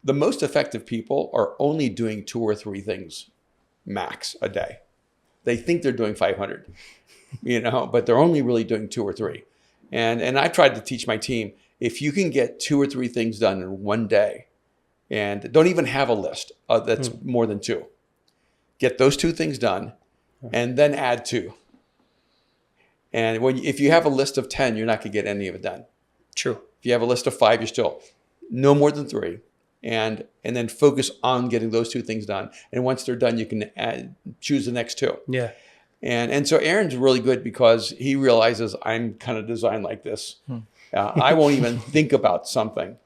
The most effective people are only doing 2 or 3 things max a day. They think they're doing 500, but they're only really doing 2 or 3. And I tried to teach my team, if you can get 2 or 3 things done in one day, and don't even have a list that's more than 2, get those 2 things done, and then add 2. And if you have a list of 10, you're not going to get any of it done. True. If you have a list of 5, you're still no more than 3. And then focus on getting those 2 things done. And once they're done, you can choose the next 2. Yeah. And so Aaron's really good because he realizes I'm kind of designed like this. I won't even think about something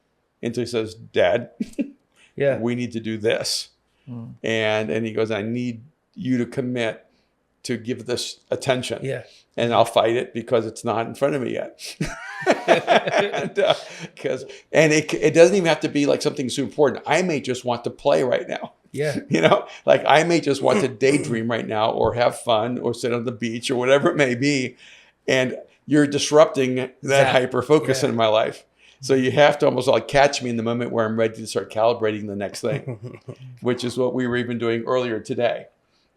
until he says, Dad, we need to do this. And he goes, I need you to commit to give this attention. Yeah. And I'll fight it because it's not in front of me yet. and it doesn't even have to be like something super important. I may just want to play right now. Yeah. Like I may just want to daydream right now or have fun or sit on the beach or whatever it may be. And you're disrupting that hyper focus in my life. So you have to almost like catch me in the moment where I'm ready to start calibrating the next thing, which is what we were even doing earlier today.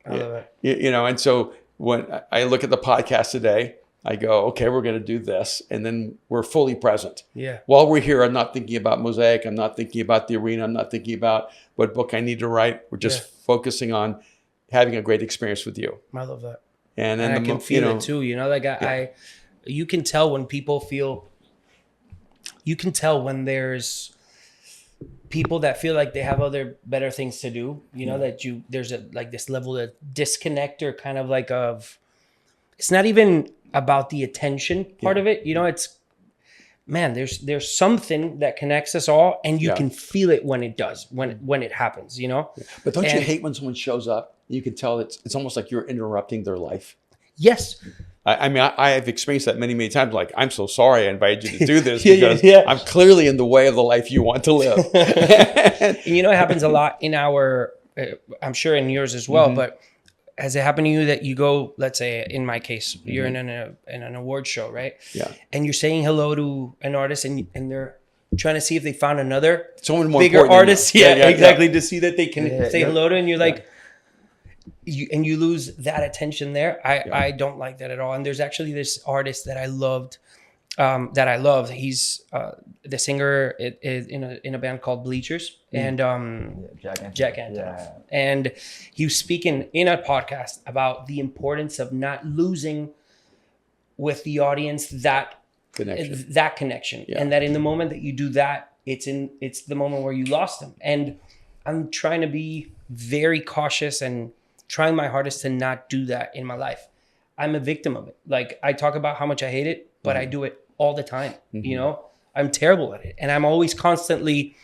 I love it. And so when I look at the podcast today, I go, okay, we're going to do this. And then we're fully present. Yeah. While we're here, I'm not thinking about Mosaic. I'm not thinking about the arena. I'm not thinking about what book I need to write. We're just focusing on having a great experience with you. I love that. And I can feel it too. You can tell when people feel, you can tell when there's people that feel like they have other better things to do, that there's this level of disconnect or kind of like it's not even about the attention part of it. There's something that connects us all and you can feel it when it does, when it happens, But don't you hate when someone shows up? You can tell it's almost like you're interrupting their life. Yes. I mean, I have experienced that many, many times. Like, I'm so sorry I invited you to do this because I'm clearly in the way of the life you want to live. And it happens a lot in our, I'm sure in yours as well, but has it happened to you that you go, let's say in my case, you're in an award show, right? Yeah. And you're saying hello to an artist and they're trying to see if they found another someone more bigger artist. Exactly. To see that they can say hello to, and you're like, you lose that attention there. I don't like that at all. And there's actually this artist that I loved, He's the singer in a band called Bleachers and Jack Antonoff. Yeah. And he was speaking in a podcast about the importance of not losing with the audience that connection. Yeah. And that in the moment that you do that, it's the moment where you lost them. And I'm trying to be very cautious and trying my hardest to not do that in my life. I'm a victim of it. Like, I talk about how much I hate it, but I do it all the time. I'm terrible at it. And I'm always constantly,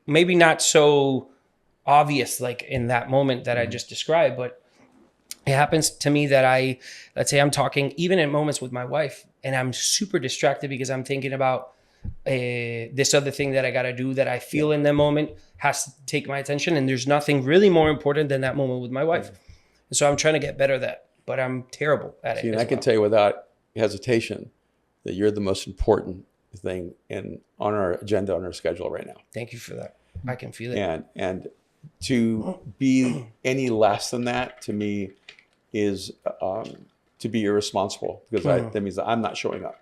maybe not so obvious, like in that moment that I just described, but it happens to me that let's say I'm talking even in moments with my wife and I'm super distracted because I'm thinking about this other thing that I got to do that I feel in the moment has to take my attention. And there's nothing really more important than that moment with my wife. And so I'm trying to get better at that, but I'm terrible at it. And I can tell you without hesitation that you're the most important thing on our agenda, on our schedule right now. Thank you for that. I can feel it. And to be any less than that, to me, is to be irresponsible, because that means that I'm not showing up.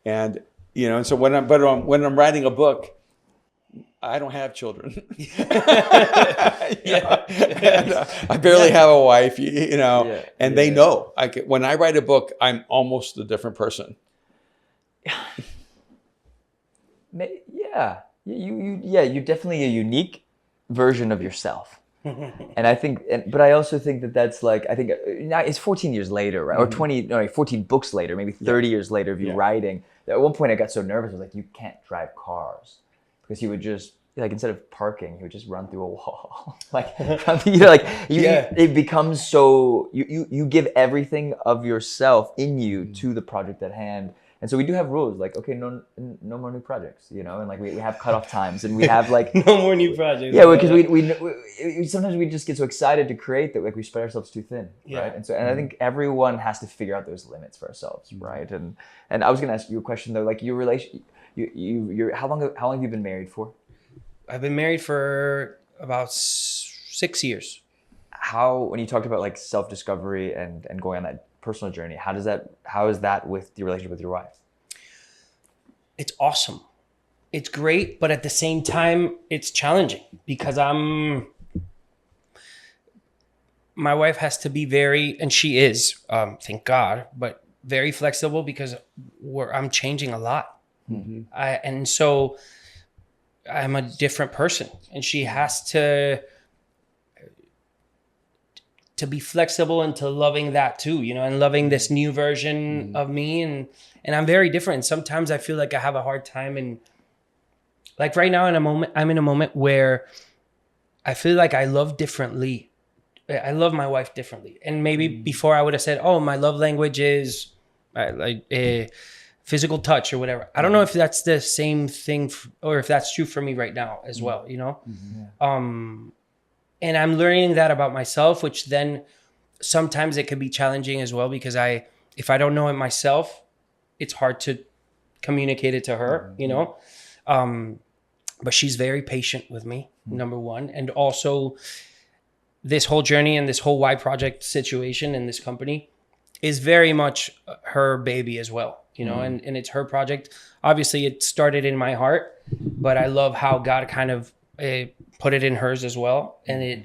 And so when I'm writing a book, I don't have children. I barely have a wife, and they know. When I write a book, I'm almost a different person. You're definitely a unique version of yourself. And I think, but I also think that's like, I think now it's 14 years later, right? Or 14 books later, maybe 30 years later of you writing. at one point I got so nervous. I was like, you can't drive cars, because he would just, like, instead of parking, he would just run through a wall. Like, it becomes so, you give everything of yourself in you to the project at hand. And so we do have rules, like, okay, no more new projects, and like we have cutoff times, and we have like no more new projects. Yeah, because we sometimes we just get so excited to create that, like, we spread ourselves too thin, right? And so, and I think everyone has to figure out those limits for ourselves, right? And I was gonna ask you a question though, like your relation, how long have you been married for? I've been married for about 6 years. When you talked about like self-discovery and going on that personal journey, how is that with your relationship with your wife? It's awesome. It's great, but at the same time, it's challenging because my wife has to be and she is, thank God, but very flexible because I'm changing a lot. Mm-hmm. And so I'm a different person, and she has to be flexible into loving that too, and loving this new version of me. And I'm very different. Sometimes I feel like I have a hard time. And like right now I'm in a moment where I feel like I love differently. I love my wife differently. And maybe before I would have said, oh, my love language is physical touch or whatever. I don't know if that's the same thing or if that's true for me right now as well, Mm-hmm. And I'm learning that about myself, which then sometimes it could be challenging as well, because if I don't know it myself, it's hard to communicate it to her, but she's very patient with me, number one. And also this whole journey and this whole Y Project situation in this company is very much her baby as well, and it's her project. Obviously it started in my heart, but I love how God kind of put it in hers as well. And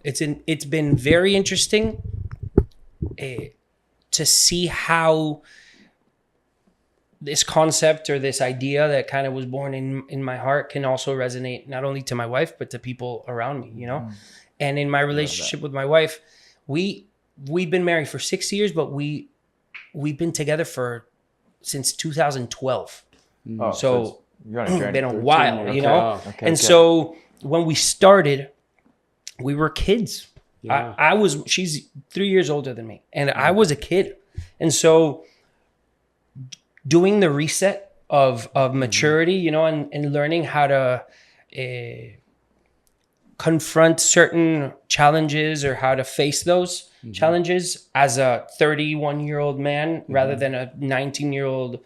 it's been very interesting to see how this concept or this idea that kind of was born in my heart can also resonate not only to my wife, but to people around me, And in my relationship with my wife, we've been married for 6 years, but we've been together since 2012. Oh, so you're on a journey. Been a while, Okay, and so when we started, we were kids. Yeah. She's 3 years older than me, and I was a kid. And so doing the reset of maturity, and learning how to confront certain challenges or how to face those challenges as a 31-year-old man rather than a 19-year-old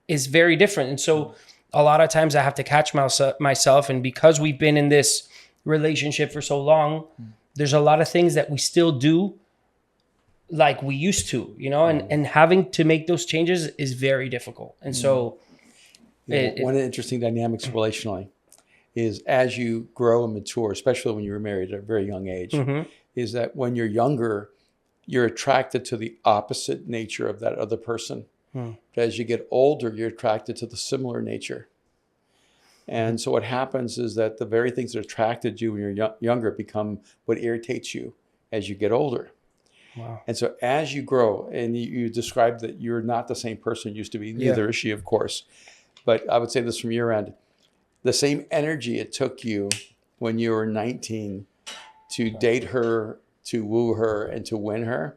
is very different. And so a lot of times I have to catch myself. And because we've been in this relationship for so long, there's a lot of things that we still do like we used to, and having to make those changes is very difficult. And so one of the interesting dynamics relationally is as you grow and mature, especially when you're married at a very young age, is that when you're younger, you're attracted to the opposite nature of that other person. But as you get older, you're attracted to the similar nature. And so what happens is that the very things that attracted you when you're younger become what irritates you as you get older. Wow. And so as you grow, and you described that you're not the same person you used to be, neither is she, of course. But I would say this from your end, the same energy it took you when you were 19 to date her, to woo her, and to win her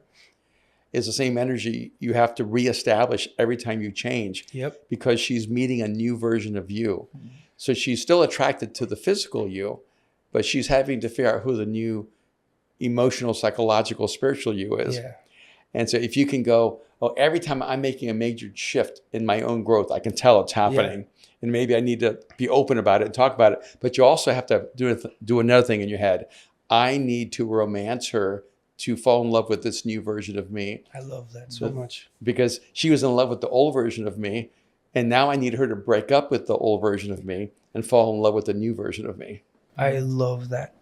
is the same energy you have to reestablish every time you change. Yep. Because she's meeting a new version of you. So she's still attracted to the physical you, but she's having to figure out who the new emotional, psychological, spiritual you is. Yeah. And so if you can go, oh, every time I'm making a major shift in my own growth, I can tell it's happening. Yeah. And maybe I need to be open about it and talk about it. But you also have to do another thing in your head. I need to romance her to fall in love with this new version of me. I love that so much. Because she was in love with the old version of me. And now I need her to break up with the old version of me and fall in love with the new version of me. I love that.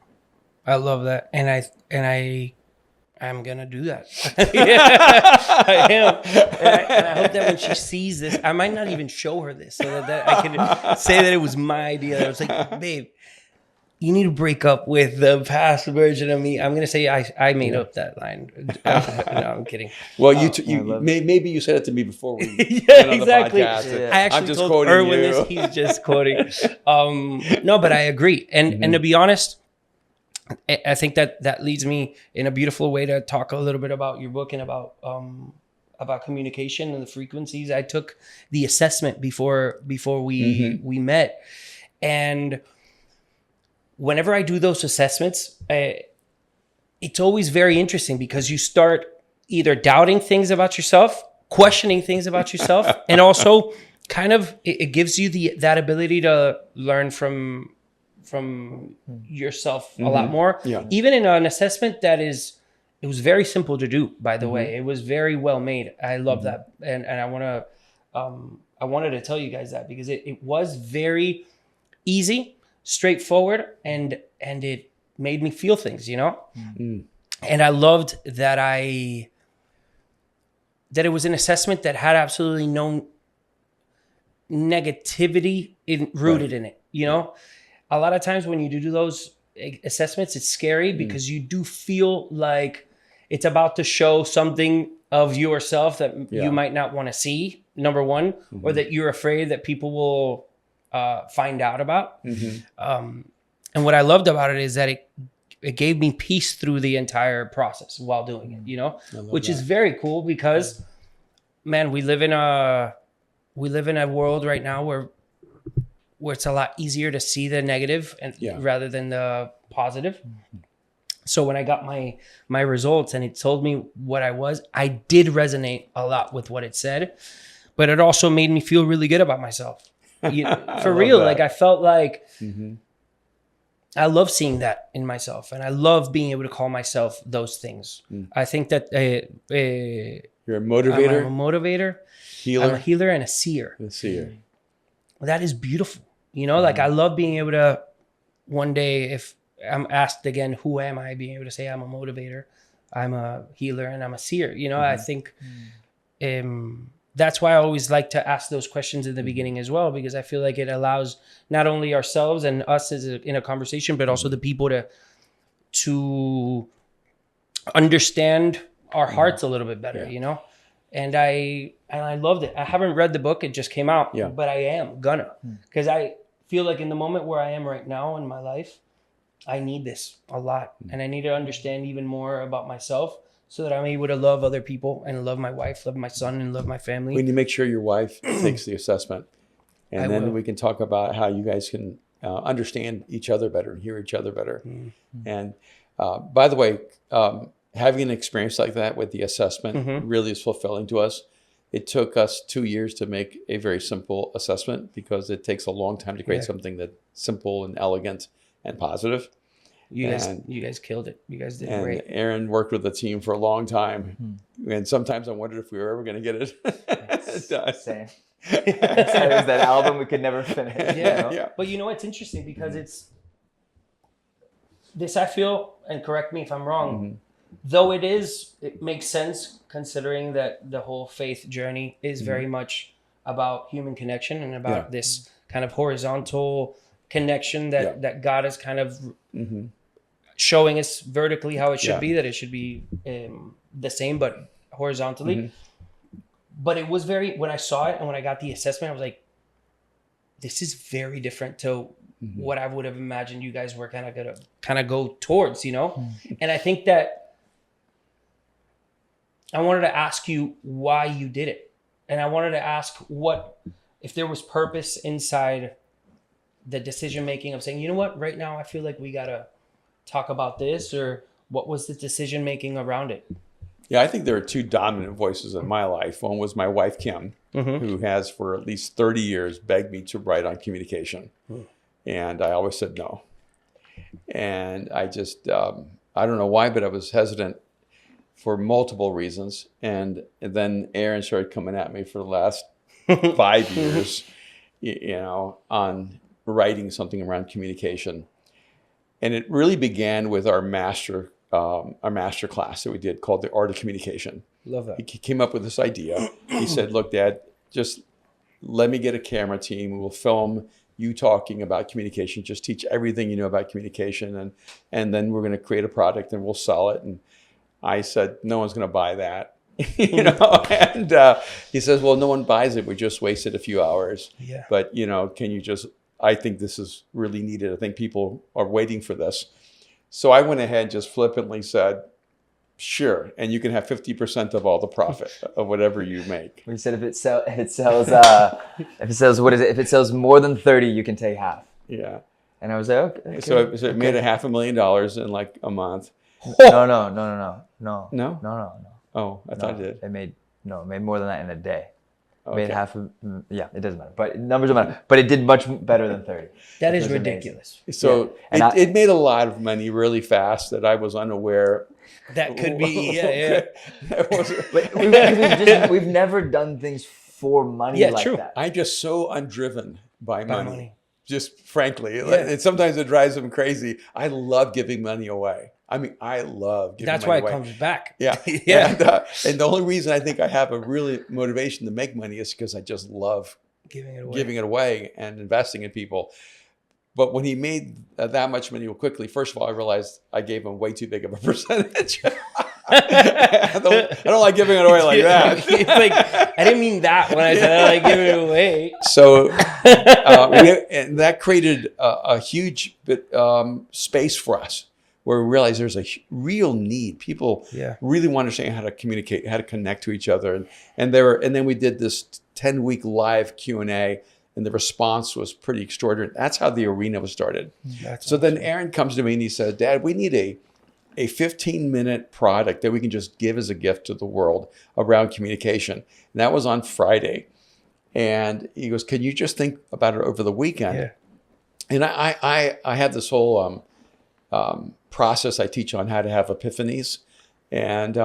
I love that. And I'm going to do that. I am. And I hope that when she sees this, I might not even show her this so that I can say that it was my idea. I was like, babe, you need to break up with the past version of me. I'm going to say I made up that line. No, I'm kidding. Well, maybe you said it to me before we yeah, went on exactly. the podcast. I actually I'm just told quoting Erwin you. this. He's just quoting. No, but I agree. And to be honest, I think that leads me in a beautiful way to talk a little bit about your book and about communication and the frequencies. I took the assessment before we met, and whenever I do those assessments, it's always very interesting because you start either doubting things about yourself, questioning things about yourself, and also kind of it gives you that ability to learn from yourself a lot more. Yeah. Even in an assessment it was very simple to do, by the way. It was very well made. I love that. And I wanted to tell you guys that because it was very easy, straightforward, and it made me feel things, you know? And I loved that it was an assessment that had absolutely no negativity rooted in it, you know? A lot of times when you do those assessments, it's scary because you do feel like it's about to show something of yourself that you might not want to see, number one, or that you're afraid that people will find out about. And what I loved about it is that it gave me peace through the entire process while doing it, you know, which is very cool because, man, we live in a world right now where it's a lot easier to see the negative rather than the positive. So when I got my results and it told me what I was, I did resonate a lot with what it said, but it also made me feel really good about myself. For real. Like I felt like I love seeing that in myself, and I love being able to call myself those things. I think that you're a motivator, I'm a motivator, healer. I'm a healer and a seer. A seer. That is beautiful. You know, like I love being able to one day, if I'm asked again, who am I, being able to say I'm a motivator, I'm a healer, and I'm a seer. You know, I think that's why I always like to ask those questions in the beginning as well, because I feel like it allows not only ourselves and us in a conversation, but also the people to understand our hearts a little bit better, you know? And I loved it. I haven't read the book. It just came out, but I am gonna, because I feel like in the moment where I am right now in my life, I need this a lot. And I need to understand even more about myself so that I'm able to love other people and love my wife, love my son, and love my family. We need to make sure your wife takes the assessment. And then we can talk about how you guys can understand each other better and hear each other better. And by the way, having an experience like that with the assessment really is fulfilling to us. It took us 2 years to make a very simple assessment because it takes a long time to create something that's simple and elegant and positive. You guys killed it. You guys did great. Aaron worked with the team for a long time. And sometimes I wondered if we were ever going to get it done. Same. It was that album we could never finish. Yeah. But you know, it's interesting because it's this, I feel, and correct me if I'm wrong, though it makes sense considering that the whole faith journey is very much about human connection and about this kind of horizontal connection that God is kind of showing us vertically how it should be, that it should be the same, but horizontally. But it was when I saw it and when I got the assessment, I was like, this is very different to what I would have imagined you guys were kind of going to go towards, you know? And I think that I wanted to ask you why you did it. And I wanted to ask if there was purpose inside the decision-making of saying, you know what, right now I feel like we got to talk about this, or what was the decision-making around it? Yeah, I think there are two dominant voices in my life. One was my wife, Kim, who has for at least 30 years begged me to write on communication. And I always said no. And I just, I don't know why, but I was hesitant for multiple reasons. And then Aaron started coming at me for the last 5 years, you know, on writing something around communication. And it really began with our master class that we did called The Art of Communication. Love that. He came up with this idea. He said, look, Dad, just let me get a camera team. We'll film you talking about communication. Just teach everything you know about communication, and then we're going to create a product and we'll sell it. And I said, no one's going to buy that. You know, and he says, well, no one buys it. We just wasted a few hours. Yeah. But, you know, I think this is really needed. I think people are waiting for this. So I went ahead and just flippantly said, sure. And you can have 50% of all the profit of whatever you make. We said if it sells, what is it? If it sells more than 30, you can take half. Yeah. And I was like, okay. So it made $500,000 in like a month. No. No? Oh, I thought it did. It made more than that in a day. Okay. Made it doesn't matter. But numbers don't matter. But it did much better than 30. That is ridiculous. So it made a lot of money really fast that I was unaware. That could be, But we've never done things for money like that. I'm just so undriven by money. Just frankly, sometimes it drives them crazy. I love giving money away. I mean, I love giving money away. That's why it comes back. Yeah. Yeah. And the only reason I think I have a really motivation to make money is because I just love giving it away and investing in people. But when he made that much money quickly, first of all, I realized I gave him way too big of a percentage. I don't like giving it away like that. It's like, I didn't mean that when I said I like giving it away. So and that created a huge space for us where we realized there's a real need. People really want to understand how to communicate, how to connect to each other. And then we did this 10-week live Q&A. And the response was pretty extraordinary. That's how the arena was started. So then Aaron comes to me and he says, Dad, we need a 15-minute product that we can just give as a gift to the world around communication. And that was on Friday. And he goes, can you just think about it over the weekend? Yeah. And I had this whole process I teach on how to have epiphanies. And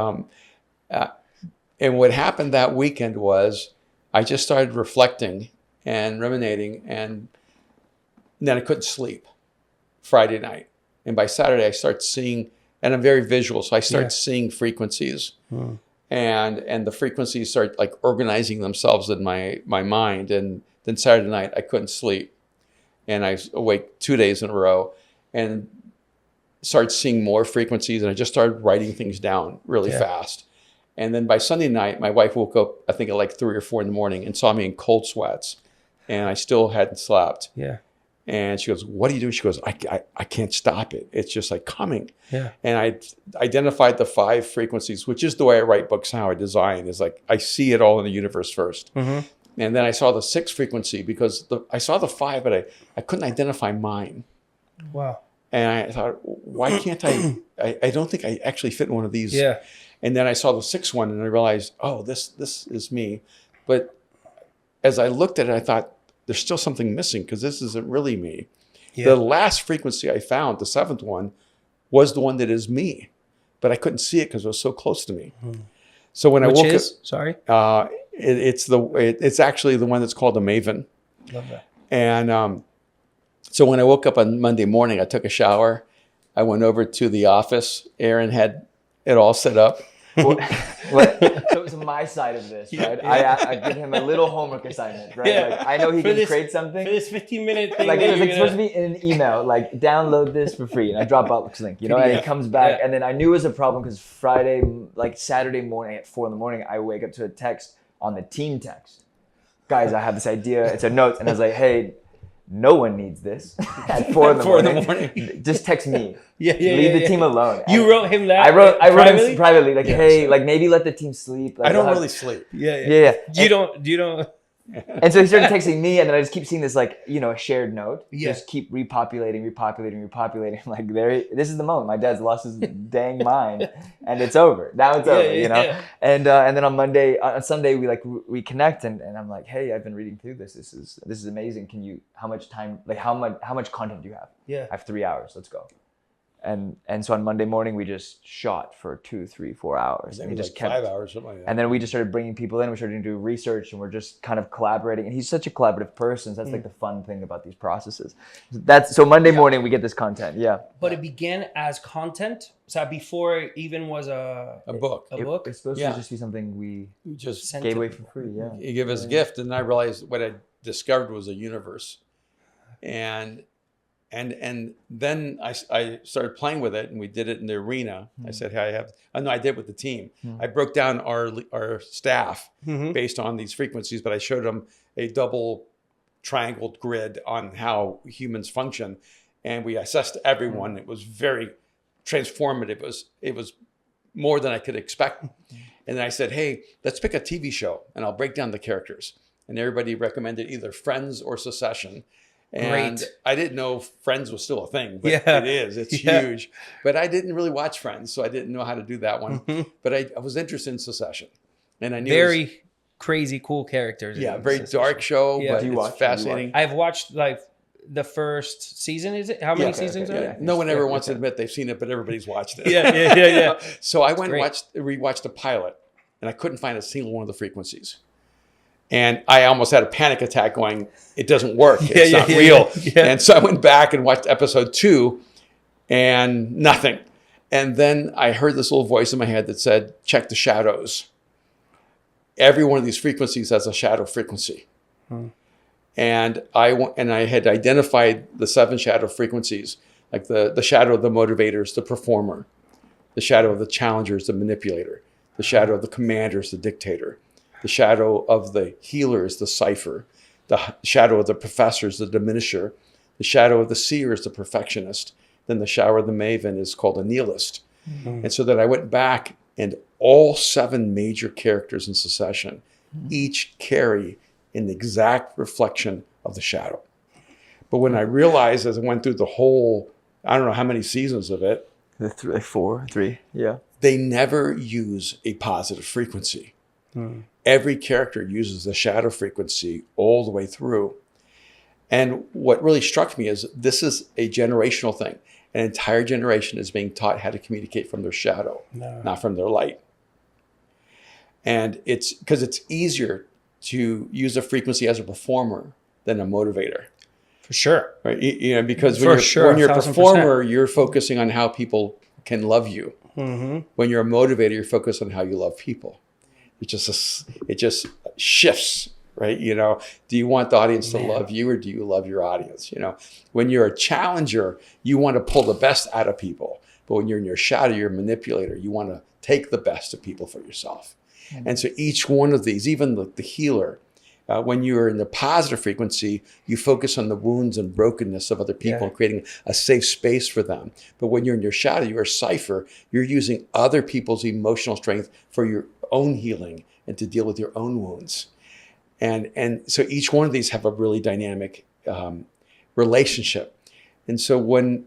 what happened that weekend was I just started reflecting and ruminating, and then I couldn't sleep Friday night. And by Saturday, I start seeing, and I'm very visual, so I start seeing frequencies. And the frequencies start like organizing themselves in my mind. And then Saturday night, I couldn't sleep. And I was awake 2 days in a row and started seeing more frequencies. And I just started writing things down really fast. And then by Sunday night, my wife woke up, I think at like 3 or 4 in the morning and saw me in cold sweats. And I still hadn't slept. Yeah. And she goes, what are you doing? She goes, I can't stop it. It's just like coming. Yeah. And I identified the 5 frequencies, which is the way I write books, how I design, is like I see it all in the universe first. Mm-hmm. And then I saw the 6th frequency because I saw the 5, but I couldn't identify mine. Wow. And I thought, why can't I don't think I actually fit in one of these. Yeah. And then I saw the 6th one and I realized, oh, this is me. But as I looked at it, I thought, there's still something missing because this isn't really me. Yeah. The last frequency I found, the 7th one, was the one that is me. But I couldn't see it because it was so close to me. So when I woke up, sorry? It's actually the one that's called the Maven. Love that. And so when I woke up on Monday morning, I took a shower. I went over to the office. Aaron had it all set up. So my side of this, right? I give him a little homework assignment, right? Yeah. Like I know he can create something. For this 15-minute thing. Like it was supposed to be in an email, like download this for free, and I drop Outlook's link, you know, and it comes back, and then I knew it was a problem because Saturday morning at 4 a.m, I wake up to a text on the team text. Guys, I have this idea. It's a note, and I was like, hey, no one needs this at 4 in the morning. Just text me. Leave the team alone. You wrote him that? I wrote him privately, like, hey, like maybe let the team sleep. Like, I don't really sleep. Yeah. You don't. And so he started texting me, and then I just keep seeing this, like, you know, a shared note. Just keep repopulating. Like, this is the moment. My dad's lost his dang mind, and it's over. Now it's over, you know. Yeah. And then on Sunday, we connect, and I'm like, hey, I've been reading through this. This is amazing. How much content do you have? Yeah, I have 3 hours. Let's go. And so on Monday morning, we just shot for 2, 3, 4 hours. And we just kept 5 hours, something like that. And then we just started bringing people in. We started to do research, and we're just kind of collaborating. And he's such a collaborative person. So that's like the fun thing about these processes. So Monday morning, we get this content. Yeah. But it began as content. So before it even was a book. It's supposed to just be something we just gave away for free. Yeah. You give us a gift. And I realized what I discovered was a universe. And then I started playing with it, and we did it in the arena. I said, hey, I did it with the team. I broke down our staff based on these frequencies, but I showed them a double triangled grid on how humans function. And we assessed everyone. It was very transformative. It was more than I could expect. And then I said, hey, let's pick a TV show, and I'll break down the characters. And everybody recommended either Friends or Succession. And Great. I didn't know Friends was still a thing, but Yeah. it is. It's huge. But I didn't really watch Friends, so I didn't know how to do that one. But I was interested in Succession. And I knew Very crazy, cool characters. yeah, in very this dark show, Yeah. but Do you it's watch? fascinating. I've watched like the first season. Is it? How many seasons are there? No one ever wants to admit they've seen it, but everybody's watched it. Yeah. So I went and great. rewatched the pilot, and I couldn't find a single one of the frequencies. And I almost had a panic attack going, it doesn't work. It's not real. Yeah. And so I went back and watched episode 2 and nothing. And then I heard this little voice in my head that said, check the shadows. Every one of these frequencies has a shadow frequency. And I had identified the 7 shadow frequencies, like the shadow of the motivators, the performer, the shadow of the challengers, the manipulator, the shadow of the commanders, the dictator, the shadow of the healers, the cipher, the shadow of the professors, the diminisher, the shadow of the seers, the perfectionist. Then the shadow of the maven is called a nihilist. And so then I went back, and all 7 major characters in Succession each carry an exact reflection of the shadow. But when I realized as I went through the whole, I don't know how many seasons of it, Like 4, 3, yeah. they never use a positive frequency. Every character uses the shadow frequency all the way through. And what really struck me is this is a generational thing. An entire generation is being taught how to communicate from their shadow, not from their light. And it's because it's easier to use a frequency as a performer than a motivator. For sure. Right? Because For when sure, you're a 1000%. performer, you're focusing on how people can love you. When you're a motivator, you're focused on how you love people. It just shifts, right? Do you want the audience to love you, or do you love your audience? When you're a challenger, you want to pull the best out of people. But when you're in your shadow, you're a manipulator. You want to take the best of people for yourself. And so each one of these, even the healer, when you're in the positive frequency, you focus on the wounds and brokenness of other people and creating a safe space for them. But when you're in your shadow, you're a cipher. You're using other people's emotional strength for your own healing and to deal with your own wounds. And so each one of these have a really dynamic relationship. And so when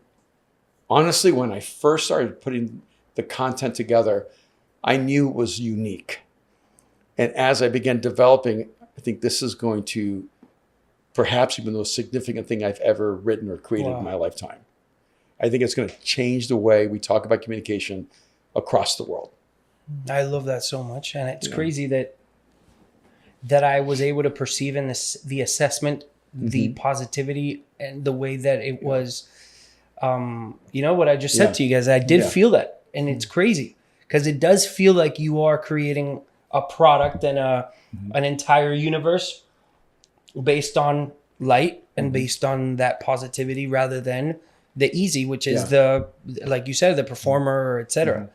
I first started putting the content together, I knew it was unique. And as I began developing, I think this is going to perhaps be the most significant thing I've ever written or created in my lifetime. I think it's going to change the way we talk about communication across the world. I love that so much. And it's crazy that I was able to perceive in the assessment, the positivity, and the way that it was, what I just said to you guys, I did feel that. And it's crazy because it does feel like you are creating a product and an entire universe based on light and based on that positivity rather than the easy, which is like you said, the performer, etc.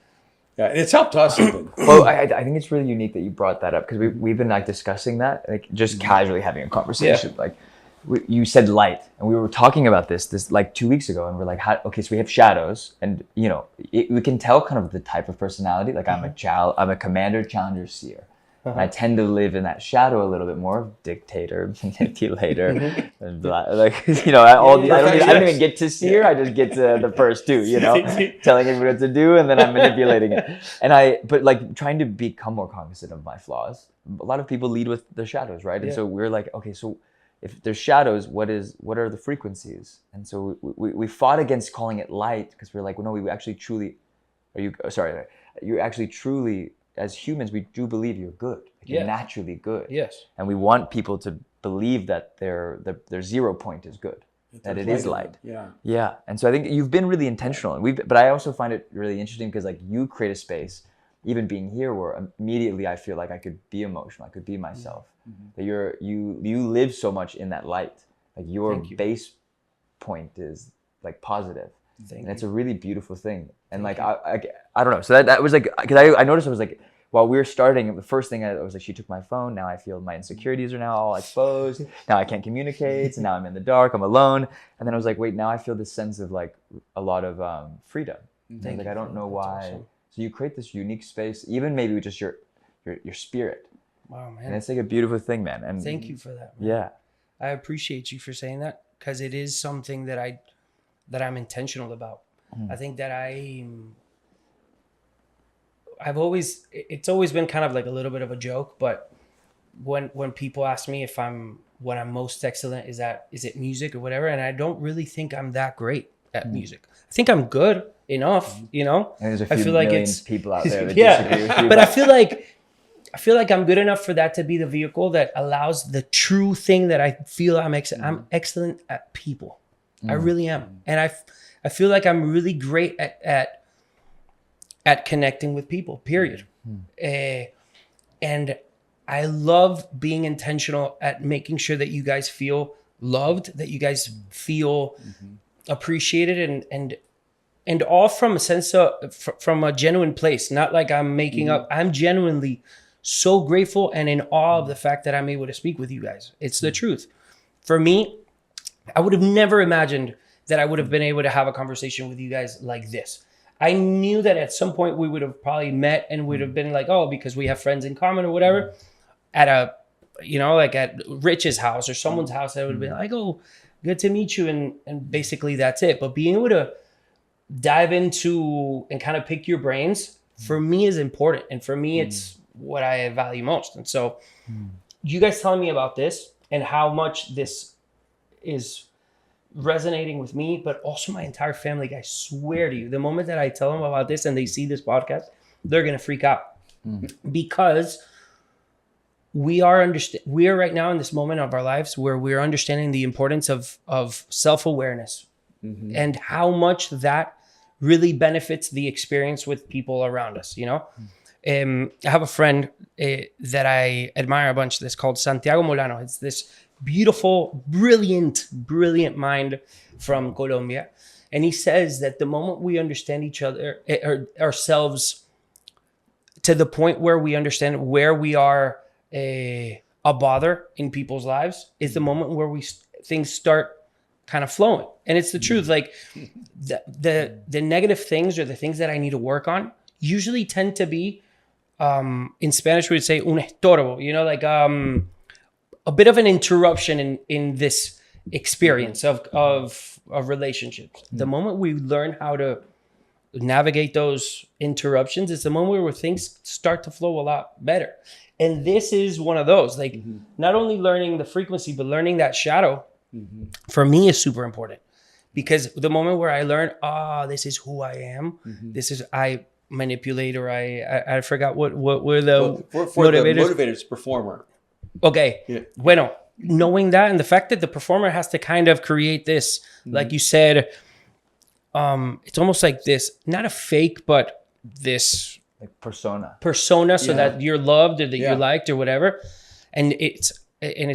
Yeah, and it's helped us even. Well, I think it's really unique that you brought that up because we've been like discussing that, like just casually having a conversation. Like you said light, and we were talking about this like 2 weeks ago, and we're like, okay, so we have shadows, and we can tell kind of the type of personality. Like I'm a commander, challenger, seer. And I tend to live in that shadow a little bit more, dictator, manipulator, and I don't even get to seer. I just get to the first 2, telling everyone what to do, and then I'm manipulating it. But like trying to become more cognizant of my flaws. A lot of people lead with the shadows, right? And so we're like, okay, so if there's shadows, what are the frequencies? And so we fought against calling it light because we're like, well, no, we actually truly, you're actually truly. As humans, we do believe you're good. You're naturally good. Yes. And we want people to believe that their 0 point is good, that it is light. Yeah. And so I think you've been really intentional. But I also find it really interesting because like you create a space, even being here, where immediately I feel like I could be emotional. I could be myself. That you live so much in that light. Like your base point is like positive. Thank And you. it's a really beautiful thing. And like, I don't know. So that was like, because I noticed it was like, while we were starting, the first thing I was like, she took my phone. Now I feel my insecurities are now all exposed. Now I can't communicate. So now I'm in the dark. I'm alone. And then I was like, wait, now I feel this sense of like a lot of freedom. And like, I don't know why. Awesome. So you create this unique space, even maybe with just your spirit. Wow, man. And it's like a beautiful thing, man. And Thank you for that, man. Yeah. I appreciate you for saying that, because it is something that I'm intentional about. I think that it's always been kind of like a little bit of a joke, but when people ask me if what I'm most excellent is it music or whatever, and I don't really think I'm that great at music. I think I'm good enough, you know. And there's a few I feel like million it's people out there that yeah, disagree with you. but I feel like I'm good enough for that to be the vehicle that allows the true thing that I feel I'm excellent at people. I really am, and I feel like I'm really great at connecting with people. Period. And I love being intentional at making sure that you guys feel loved, that you guys feel appreciated, and all from a sense of from a genuine place, not like I'm making up. I'm genuinely so grateful and in awe of the fact that I'm able to speak with you guys. It's the truth. For me, I would have never imagined that I would have been able to have a conversation with you guys like this. I knew that at some point we would have probably met and would have been like, oh, because we have friends in common or whatever, at a, like at Rich's house or someone's house, I would have been like, oh, good to meet you. And basically that's it. But being able to dive into and kind of pick your brains for me is important. And for me, it's what I value most. And so you guys telling me about this and how much this is resonating with me, but also my entire family, I swear to you, the moment that I tell them about this and they see this podcast, they're going to freak out because we are right now in this moment of our lives where we're understanding the importance of self-awareness and how much that really benefits the experience with people around us, I have a friend that I admire a bunch that's called Santiago Molano. It's this beautiful, brilliant mind from Colombia. And he says that the moment we understand each other, ourselves, to the point where we understand where we are a bother in people's lives, is the moment where things start kind of flowing. And it's the truth. Like the negative things or the things that I need to work on usually tend to be, in Spanish we would say un estorbo, like a bit of an interruption in this experience of relationships. The moment we learn how to navigate those interruptions, it's the moment where things start to flow a lot better. And this is one of those, like not only learning the frequency, but learning that shadow for me is super important, because the moment where I learn, this is who I am, this is, I manipulate, or I forgot what were the motivators. The motivators, performer. Okay. Yeah. Bueno, knowing that, and the fact that the performer has to kind of create this, like you said, it's almost like this, not a fake, but this like persona, so that you're loved or that you're liked or whatever. And it's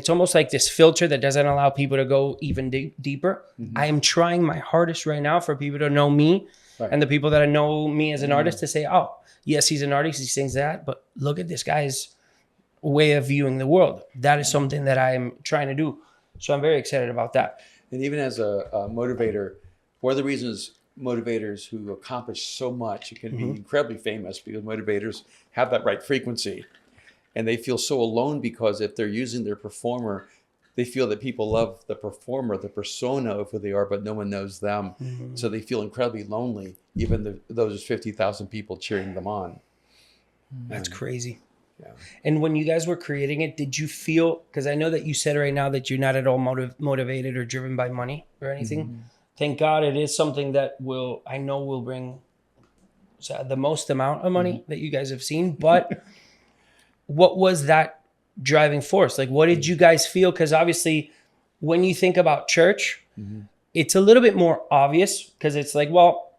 almost like this filter that doesn't allow people to go even deeper. I am trying my hardest right now for people to know me, and the people that know me as an artist to say, oh, yes, he's an artist, he sings that, but look at this guy's way of viewing the world. That is something that I'm trying to do. So I'm very excited about that. And even as a motivator, one of the reasons motivators who accomplish so much, it can be incredibly famous, because motivators have that right frequency. And they feel so alone, because if they're using their performer, they feel that people love the performer, the persona of who they are, but no one knows them. So they feel incredibly lonely, even those 50,000 people cheering them on. That's crazy. Yeah. And when you guys were creating it, did you feel, because I know that you said right now that you're not at all motivated or driven by money or anything. Thank God it is something that will bring the most amount of money that you guys have seen. But what was that driving force? Like, what did you guys feel? Because obviously when you think about church, it's a little bit more obvious, because it's like, well,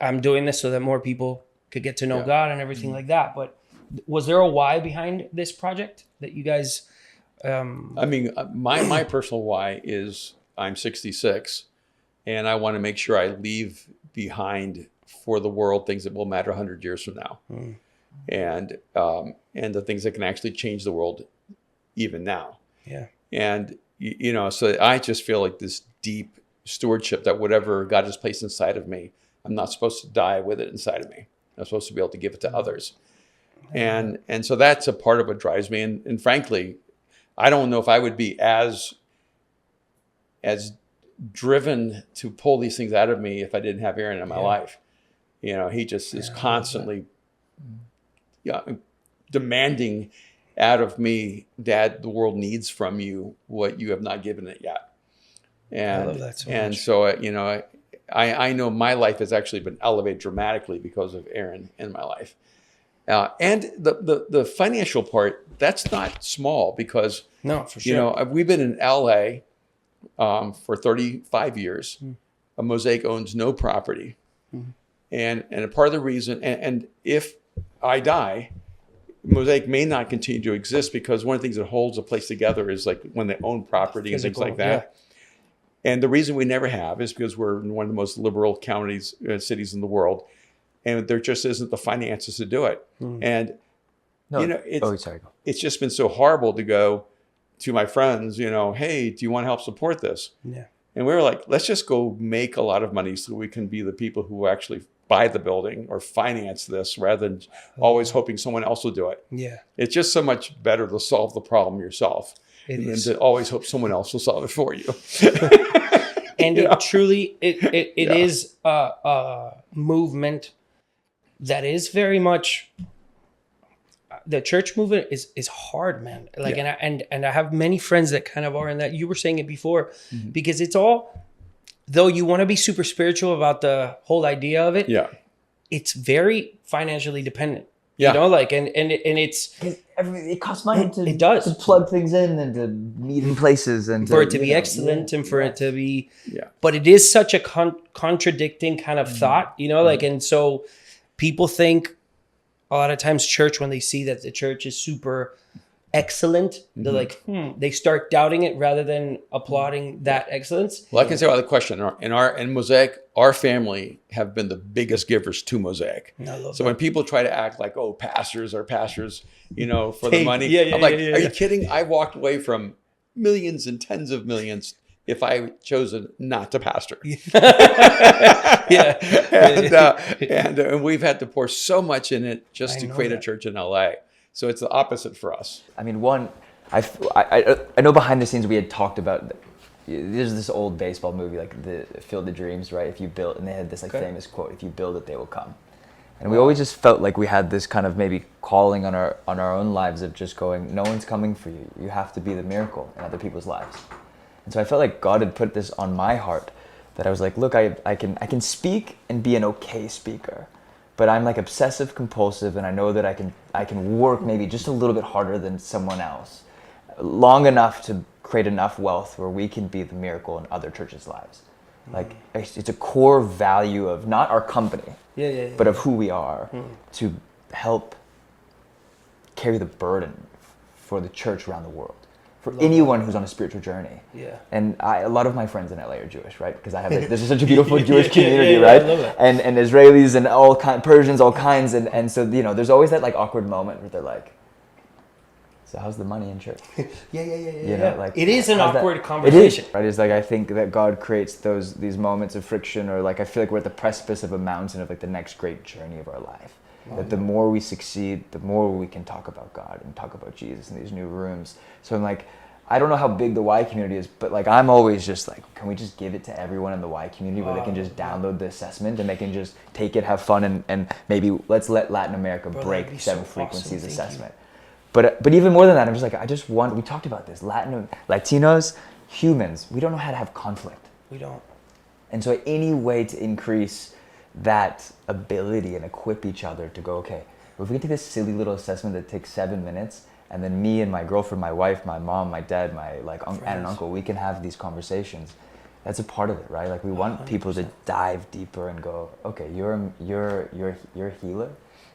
I'm doing this so that more people could get to know God and everything like that. But was there a why behind this project that you guys? I mean, my personal why is I'm 66. And I want to make sure I leave behind for the world things that will matter 100 years from now. And the things that can actually change the world even now. Yeah. And, so I just feel like this deep stewardship that whatever God has placed inside of me, I'm not supposed to die with it inside of me. I'm supposed to be able to give it to others. And so that's a part of what drives me. And frankly, I don't know if I would be as driven to pull these things out of me if I didn't have Aaron in my life. He just is constantly demanding out of me, Dad, the world needs from you what you have not given it yet. And I love that so and much. so I know my life has actually been elevated dramatically because of Aaron in my life. And the financial part, that's not small because No, for sure. we've been in LA for 35 years. A Mosaic owns no property. And a part of the reason, and if I die, Mosaic may not continue to exist because one of the things that holds a place together is like when they own property and things like that. And the reason we never have is because we're in one of the most liberal counties, cities in the world, and there just isn't the finances to do it. And it's just been so horrible to go to my friends, hey, do you want to help support this? Yeah. And we were like, let's just go make a lot of money so we can be the people who actually buy the building or finance this rather than always hoping someone else will do it. Yeah. It's just so much better to solve the problem yourself than to always hope someone else will solve it for you. And it truly, it is a movement that is very much, the church movement is hard, man. Like, and I have many friends that kind of are in that. You were saying it before, because it's all, though you want to be super spiritual about the whole idea of it. Yeah. It's very financially dependent. Yeah. And it's, it costs money to plug things in and to meet in places and for it to be excellent and for it to be, but it is such a contradicting kind of thought, and so people think a lot of times church, when they see that the church is super excellent, they're like, they start doubting it rather than applauding that excellence. Well, I can say without question, in Mosaic, our family have been the biggest givers to Mosaic. So when people try to act like, oh, pastors are pastors, for the money, I'm like, are you kidding? I walked away from millions and tens of millions if I chosen not to pastor. And we've had to pour so much in it just to create a church in LA. So it's the opposite for us. I mean, I know behind the scenes we had talked about, there's this old baseball movie, like the Field of Dreams, right? If you build, and they had this famous quote, if you build it, they will come. And we always just felt like we had this kind of maybe calling on our own lives of just going, no one's coming for you. You have to be the miracle in other people's lives. And so I felt like God had put this on my heart that I was like, look, I can speak and be an okay speaker. But I'm like obsessive compulsive, and I know that I can work maybe just a little bit harder than someone else, long enough to create enough wealth where we can be the miracle in other churches' lives. Like it's a core value of not our company, but of who we are, to help carry the burden for the church around the world, for anyone who's on a spiritual journey. Yeah. And a lot of my friends in LA are Jewish, right? Because I have this is such a beautiful Jewish community, right? I love that. And Israelis and all Persians, all kinds, and so there's always that like awkward moment where they're like, so how's the money in church? Like it is an awkward conversation. It is, right? It's like I think that God creates these moments of friction, or like I feel like we're at the precipice of a mountain of like the next great journey of our life. That the more we succeed, the more we can talk about God and talk about Jesus in these new rooms. So I'm like, I don't know how big the Y community is, but like I'm always just like, can we just give it to everyone in the Y community where they can just download the assessment and they can just take it, have fun, and maybe let's let Latin America break the seven frequencies assessment. But even more than that, I'm just like, we talked about this, Latinos, humans, we don't know how to have conflict. We don't. And so any way to increase that ability and equip each other to go, okay, if we can take this silly little assessment that takes 7 minutes, and then me and my girlfriend, my wife, my mom, my dad, my aunt and uncle, we can have these conversations. That's a part of it, right? Like we want 100%. People to dive deeper and go, okay, you're a healer,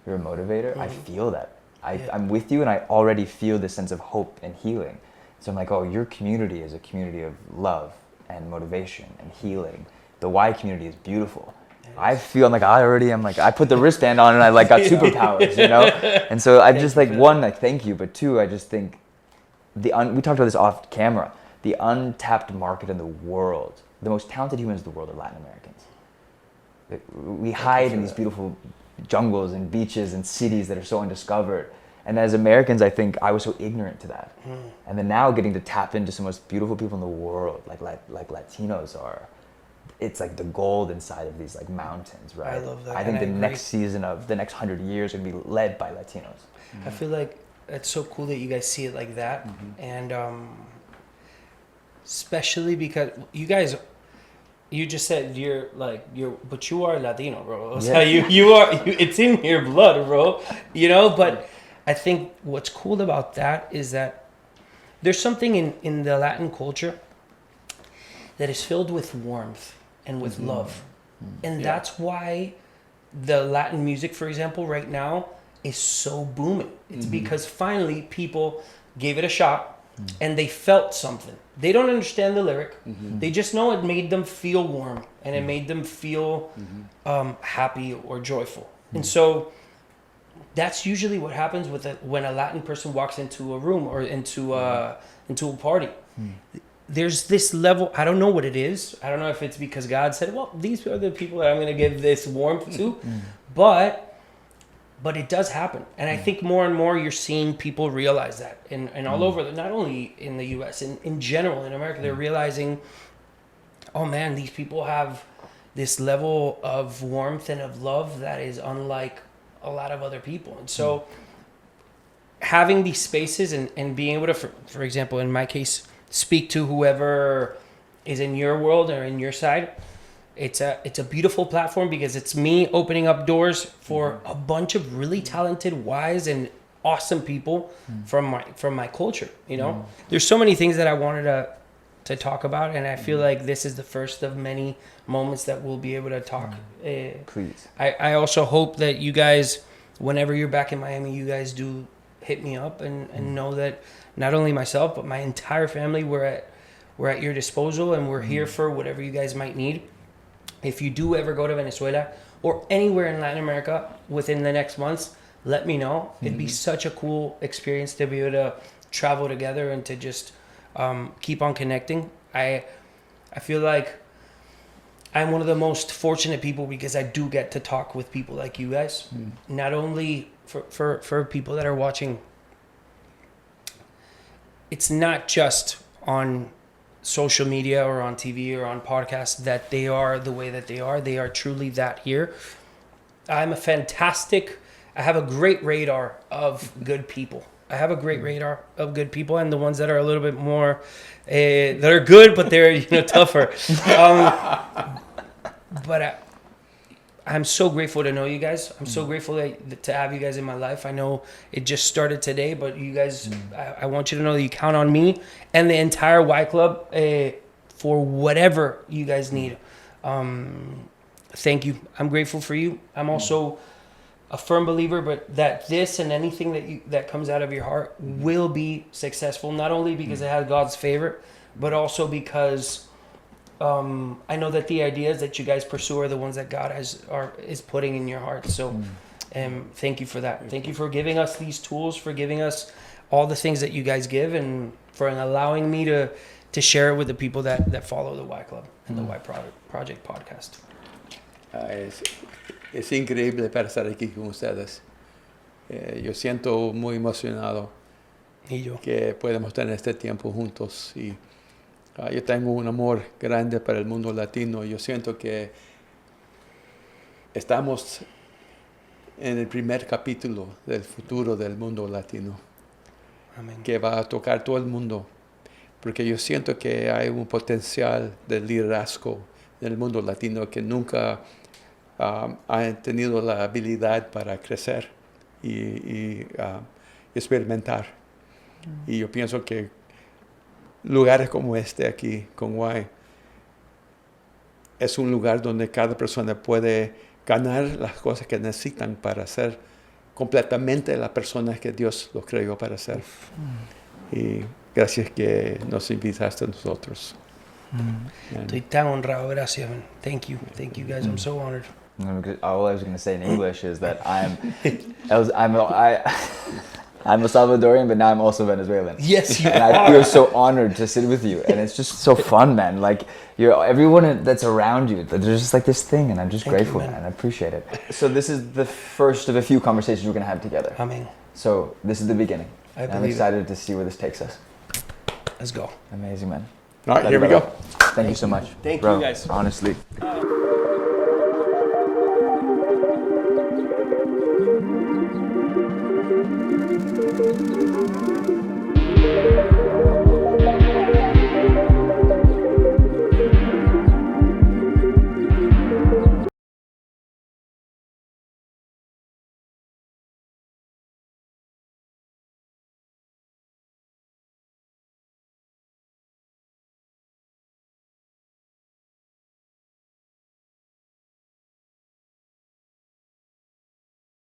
you're a motivator. I feel that. I'm with you, and I already feel this sense of hope and healing. So I'm like, oh, your community is a community of love and motivation and healing. the Y community is beautiful. I feel like I put the wristband on and I like got superpowers, you know? And so I just like, one, like, thank you. But two, I just think we talked about this off camera, the untapped market in the world, the most talented humans in the world are Latin Americans. We hide in these beautiful jungles and beaches and cities that are so undiscovered. And as Americans, I think I was so ignorant to that. And then now getting to tap into some of the most beautiful people in the world, like Latinos are, it's like the gold inside of these like mountains, right? I love that. I think the next season of the next 100 years are gonna be led by Latinos. I feel like it's so cool that you guys see it like that. And especially because you just said but you are Latino, bro. Yeah. So you are, it's in your blood, bro. You know, but I think what's cool about that is that there's something in the Latin culture that is filled with warmth and with love. And that's why the Latin music, for example, right now is so booming. It's because finally people gave it a shot and they felt something. They don't understand the lyric. They just know it made them feel warm and it made them feel happy or joyful. And so that's usually what happens when a Latin person walks into a room or into a party. There's this level, I don't know what it is. I don't know if it's because God said, well, these are the people that I'm going to give this warmth to. But it does happen. And I think more and more you're seeing people realize that. And all over, not only in the US, in general, in America, they're realizing, oh man, these people have this level of warmth and of love that is unlike a lot of other people. And so having these spaces and being able to, for example, in my case, speak to whoever is in your world or in your side, it's a beautiful platform because it's me opening up doors for a bunch of really talented, wise, and awesome people from my culture. You know, there's so many things that I wanted to talk about, and I feel like this is the first of many moments that we'll be able to talk. Please. I also hope that you guys, whenever you're back in Miami, you guys do hit me up and know that not only myself but my entire family, we're at your disposal, and we're here for whatever you guys might need. If you do ever go to Venezuela or anywhere in Latin America within the next months, let me know. It'd be such a cool experience to be able to travel together and to just keep on connecting. I feel like I'm one of the most fortunate people because I do get to talk with people like you guys. Not only for people that are watching, it's not just on social media or on TV or on podcasts that they are the way that they are. They are truly that here. I have a great radar of good people. And the ones that are a little bit more, that are good, but they're tougher. But I'm so grateful to know you guys. I'm so grateful to have you guys in my life. I know it just started today, but you guys, I want you to know that you count on me and the entire Y Club for whatever you guys need. Thank you. I'm grateful for you. I'm also a firm believer, but that this and anything that comes out of your heart will be successful, not only because it has God's favor, but also because I know that the ideas that you guys pursue are the ones that God is putting in your heart. So thank you for that. Thank you for giving us these tools, for giving us all the things that you guys give, and for allowing me to share it with the people that follow the Y Club and the Y Project podcast. Es increíble para estar aquí con ustedes. Yo siento muy emocionado que podemos tener este tiempo juntos, y yo tengo un amor grande para el mundo latino. Yo siento que estamos en el primer capítulo del futuro del mundo latino. Amén. Que va a tocar todo el mundo, porque yo siento que hay un potencial de liderazgo en el mundo latino que nunca han tenido la habilidad para crecer y experimentar. Y yo pienso que lugares como este aquí, con Y, es un lugar donde cada persona puede ganar las cosas que necesitan para ser completamente la persona que Dios los creó para ser. Y gracias que nos invitaste a nosotros. Estoy tan honrado, gracias, man. Thank you guys. I'm so honored. All I was going to say in English is that I'm a Salvadorian, but now I'm also Venezuelan. Yes, you and are. I feel so honored to sit with you, and it's just so fun, man. Like everyone that's around you, there's just like this thing, and I'm just grateful, man. I appreciate it. So this is the first of a few conversations we're gonna have together. Amen. So this is the beginning. I'm excited to see where this takes us. Let's go. Amazing, man. All right, here we go. Thank you so much. Thank bro, you guys. Honestly.